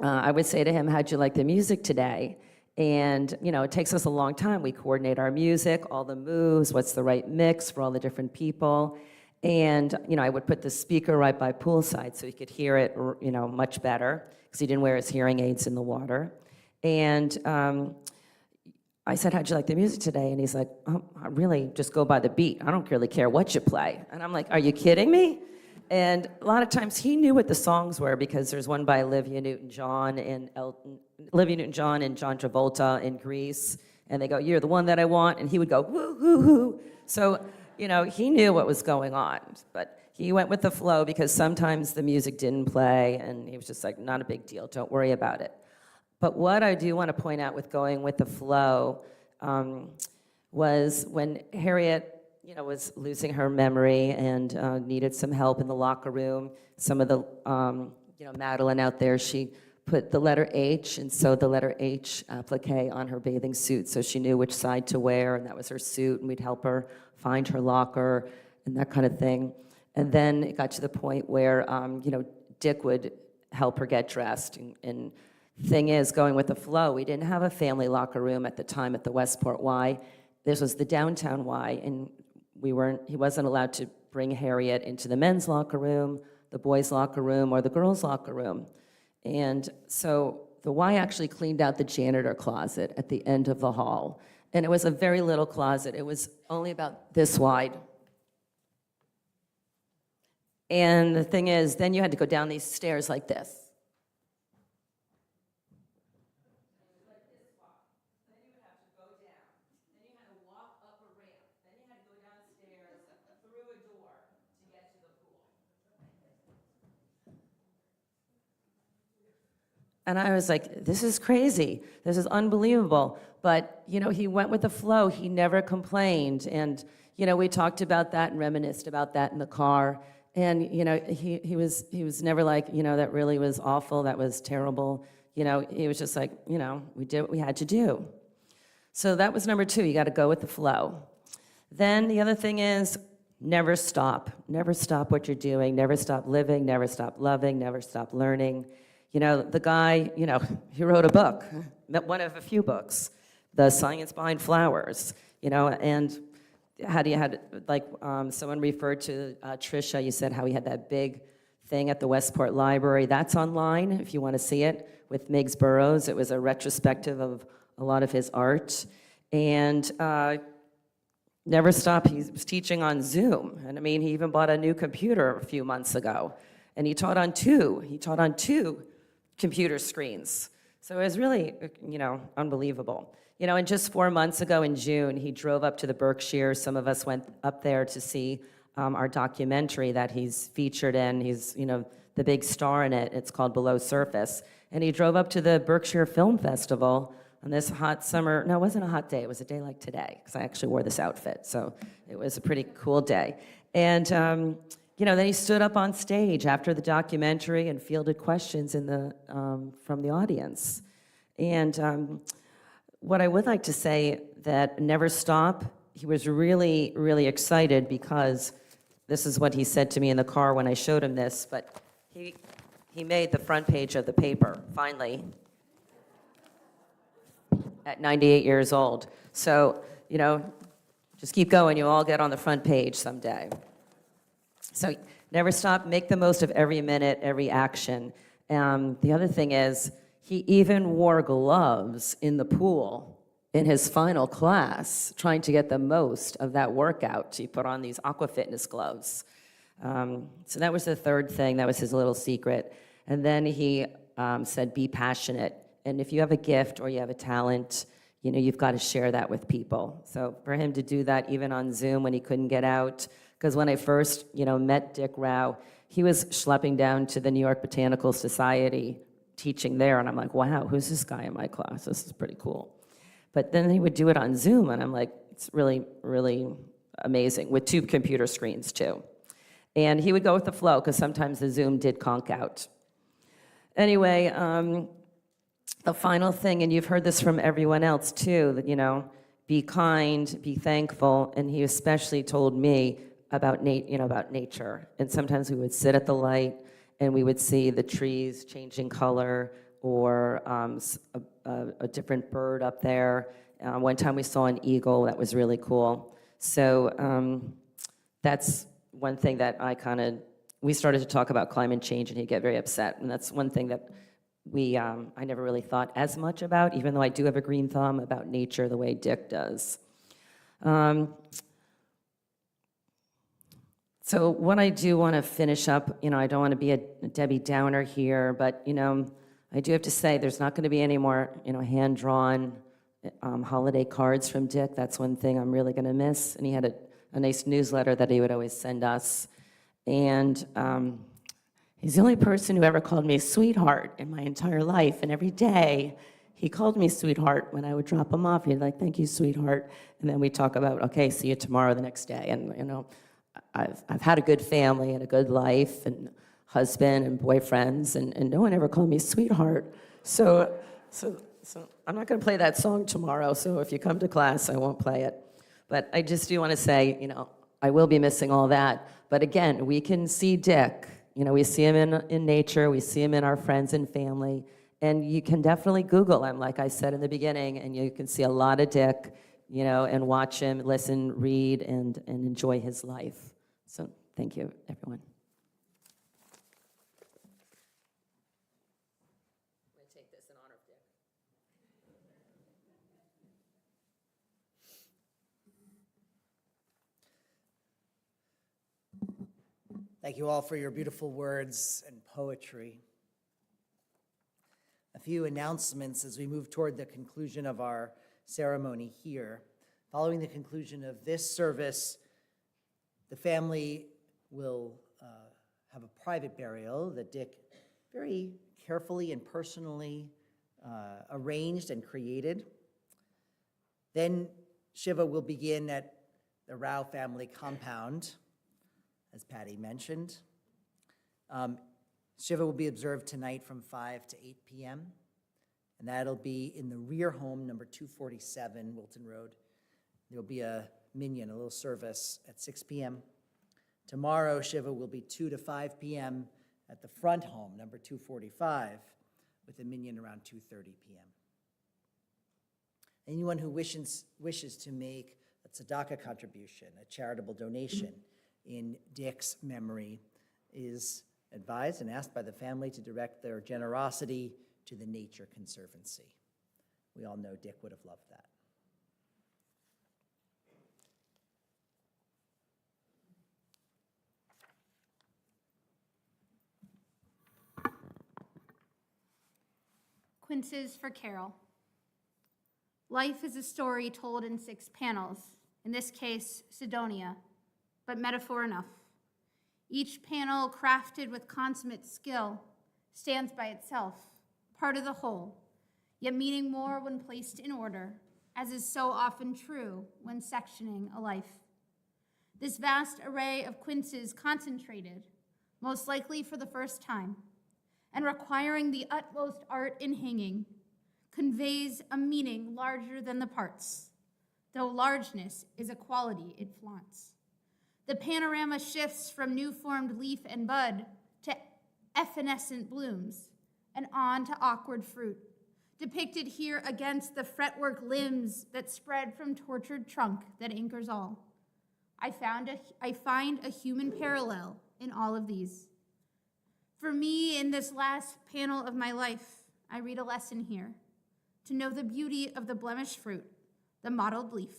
K: I would say to him, how'd you like the music today? And, it takes us a long time. We coordinate our music, all the moves, what's the right mix for all the different people. And, I would put the speaker right by poolside so he could hear it, much better, because he didn't wear his hearing aids in the water. And I said, how'd you like the music today? And he's like, oh, I really just go by the beat. I don't really care what you play. And I'm like, are you kidding me? And a lot of times he knew what the songs were, because there's one by Olivia Newton-John and John Travolta in Greece. And they go, you're the one that I want. And he would go, woo, woo, woo. So, he knew what was going on. But he went with the flow, because sometimes the music didn't play. And he was just like, not a big deal. Don't worry about it. But what I do want to point out with going with the flow was when Harriet, was losing her memory and needed some help in the locker room. Some of the, Madeline out there, she put the letter H and sewed the letter H applique on her bathing suit so she knew which side to wear, and that was her suit, and we'd help her find her locker and that kind of thing. And then it got to the point where, Dick would help her get dressed. And thing is, going with the flow, we didn't have a family locker room at the time at the Westport Y. This was the downtown Y, and he wasn't allowed to bring Harriet into the men's locker room, the boys' locker room, or the girls' locker room. And so the Y actually cleaned out the janitor closet at the end of the hall. And it was a very little closet. It was only about this wide. And the thing is, then you had to go down these stairs like this. And I was like, this is crazy. This is unbelievable. But, he went with the flow. He never complained. And, we talked about that and reminisced about that in the car. And, he was never like, that really was awful. That was terrible. He was just like, we did what we had to do. So that was number two. You got to go with the flow. Then the other thing is, never stop. Never stop what you're doing. Never stop living. Never stop loving. Never stop learning. The guy, he wrote a book, one of a few books, The Science Behind Flowers, and someone referred to Trisha, you said how he had that big thing at the Westport Library. That's online if you want to see it, with Miggs Burroughs. It was a retrospective of a lot of his art. And never stop, he was teaching on Zoom. And he even bought a new computer a few months ago. And he taught on two computer screens. So it was really, unbelievable. And just 4 months ago in June, he drove up to the Berkshires. Some of us went up there to see our documentary that he's featured in. He's, the big star in it. It's called Below Surface. And he drove up to the Berkshire Film Festival on this hot summer. No, it wasn't a hot day. It was a day like today, because I actually wore this outfit. So it was a pretty cool day. And, then he stood up on stage after the documentary and fielded questions from the audience. And what I would like to say, that never stop, he was really, really excited, because this is what he said to me in the car when I showed him this, but he made the front page of the paper, finally, at 98 years old. So, just keep going, you'll all get on the front page someday. So never stop, make the most of every minute, every action. The other thing is, he even wore gloves in the pool in his final class, trying to get the most of that workout. He put on these aqua fitness gloves. So that was the third thing, that was his little secret. And then he said, be passionate. And if you have a gift or you have a talent, you've got to share that with people. So for him to do that even on Zoom when he couldn't get out, because when I first, met Dick Rauh, he was schlepping down to the New York Botanical Society teaching there, and I'm like, wow, who's this guy in my class? This is pretty cool. But then he would do it on Zoom, and I'm like, it's really, really amazing, with 2 computer screens, too. And he would go with the flow, because sometimes the Zoom did conk out. Anyway, the final thing, and you've heard this from everyone else, too, that, be kind, be thankful, and he especially told me about nature. And sometimes we would sit at the light, and we would see the trees changing color, or a different bird up there. One time we saw an eagle. That was really cool. So that's one thing that we started to talk about climate change, and he'd get very upset. And that's one thing that I never really thought as much about, even though I do have a green thumb about nature the way Dick does. So what I do want to finish up, I don't want to be a Debbie Downer here, but, I do have to say there's not going to be any more, hand-drawn holiday cards from Dick. That's one thing I'm really going to miss. And he had a nice newsletter that he would always send us. And he's the only person who ever called me sweetheart in my entire life. And every day he called me sweetheart when I would drop him off. He'd like, thank you, sweetheart. And then we'd talk about, okay, see you tomorrow the next day. And, I've had a good family and a good life and husband and boyfriends, and no one ever called me sweetheart. So I'm not going to play that song tomorrow, so if you come to class, I won't play it. But I just do want to say, I will be missing all that. But again, we can see Dick. We see him in nature, we see him in our friends and family, and you can definitely Google him, like I said in the beginning, and you can see a lot of Dick, and watch him, listen, read, and enjoy his life. So thank you, everyone. I'm going to take this in honor of Dick.
C: Thank you all for your beautiful words and poetry. A few announcements as we move toward the conclusion of our ceremony here. Following the conclusion of this service, the family will have a private burial that Dick very carefully and personally arranged and created. Then Shiva will begin at the Rauh family compound, as Patty mentioned. Shiva will be observed tonight from 5 to 8 p.m., and that'll be in the rear home, number 247, Wilton Road. There'll be a minyan, a little service at 6 p.m. Tomorrow, Shiva will be 2 to 5 p.m. at the front home, number 245, with a minyan around 2:30 p.m. Anyone who wishes to make a tzedakah contribution, a charitable donation in Dick's memory, is advised and asked by the family to direct their generosity to the Nature Conservancy. We all know Dick would have loved that.
E: Quinces for Carol. Life is a story told in 6 panels, in this case, Sidonia, but metaphor enough. Each panel, crafted with consummate skill, stands by itself, part of the whole, yet meaning more when placed in order, as is so often true when sectioning a life. This vast array of quinces concentrated, most likely for the first time, and requiring the utmost art in hanging, conveys a meaning larger than the parts, though largeness is a quality it flaunts. The panorama shifts from new-formed leaf and bud to evanescent blooms, and on to awkward fruit, depicted here against the fretwork limbs that spread from tortured trunk that anchors all. I find a human parallel in all of these. For me, in this last panel of my life, I read a lesson here, to know the beauty of the blemished fruit, the mottled leaf,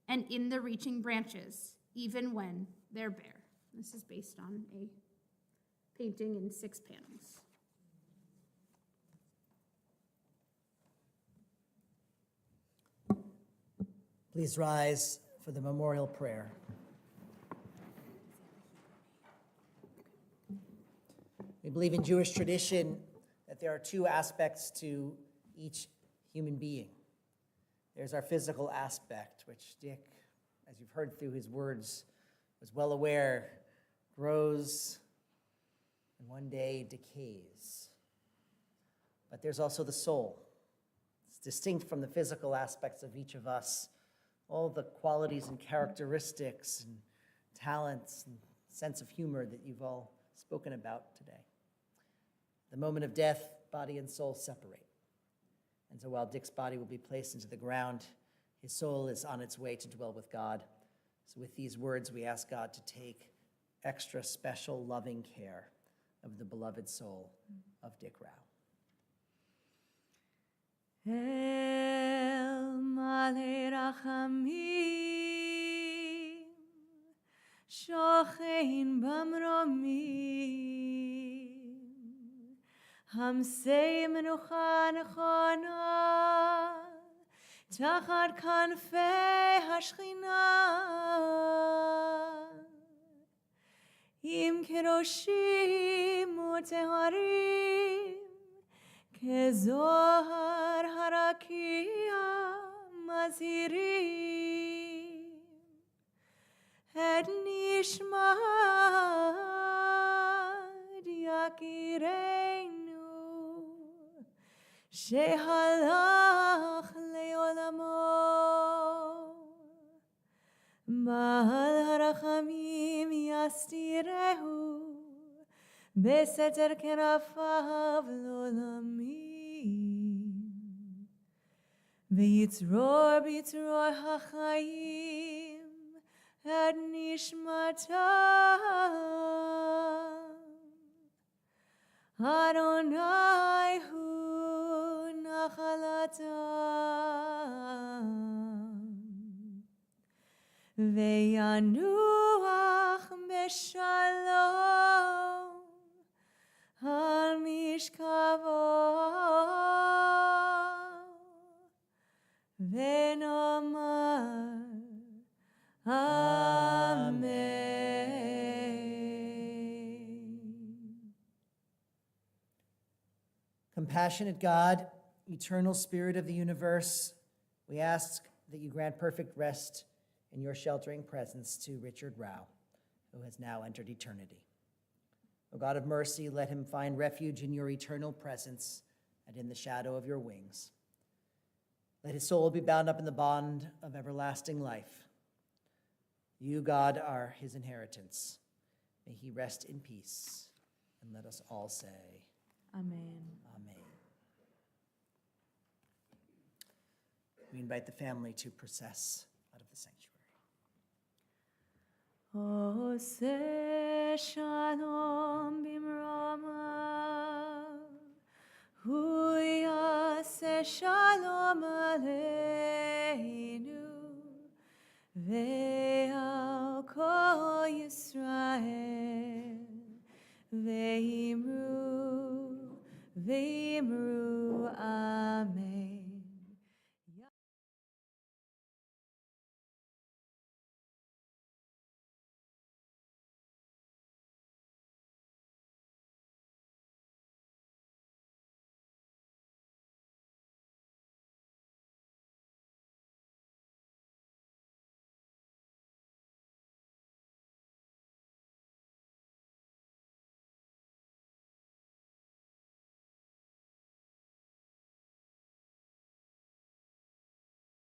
E: and in the reaching branches, even when they're bare. This is based on a painting in 6 panels.
C: Please rise for the memorial prayer. We believe in Jewish tradition that that there are two aspects to each human being. There's our physical aspect, which Dick, as you've heard through his words, was well aware grows and one day decays. But there's also the soul. It's distinct from the physical aspects of each of us, all the qualities and characteristics and talents and sense of humor that you've all spoken about today. The moment of death, body and soul separate. And so while Dick's body will be placed into the ground, his soul is on its way to dwell with God. So with these words, we ask God to take extra special loving care of the beloved soul of Dick Rauh.
B: El male rachamim, shochein bamromim, hamsei menucha nechona, tachat kanfei hashchina, im kedoshim uteharim, kezohar harakia mazirim, et nishmad yakireinu, shehalach leolamo, Mahal harachamim yastirehu, beseter kenafav lolamim, v'yitzror b'yitzror hachayim, et nishmatam, Adonai hu nachalatam, Ve'yanuach beshalom al mishkavo ve'nomar Amen.
C: Compassionate God, eternal Spirit of the universe, we ask that you grant perfect rest in your sheltering presence to Richard Rauh, who has now entered eternity. O God of mercy, let him find refuge in your eternal presence and in the shadow of your wings. Let his soul be bound up in the bond of everlasting life. You, God, are his inheritance. May he rest in peace. And let us all say,
B: Amen.
C: Amen. We invite the family to process out of the sanctuary.
B: Ose shalom bimrama, hu yaseh shalom aleichem.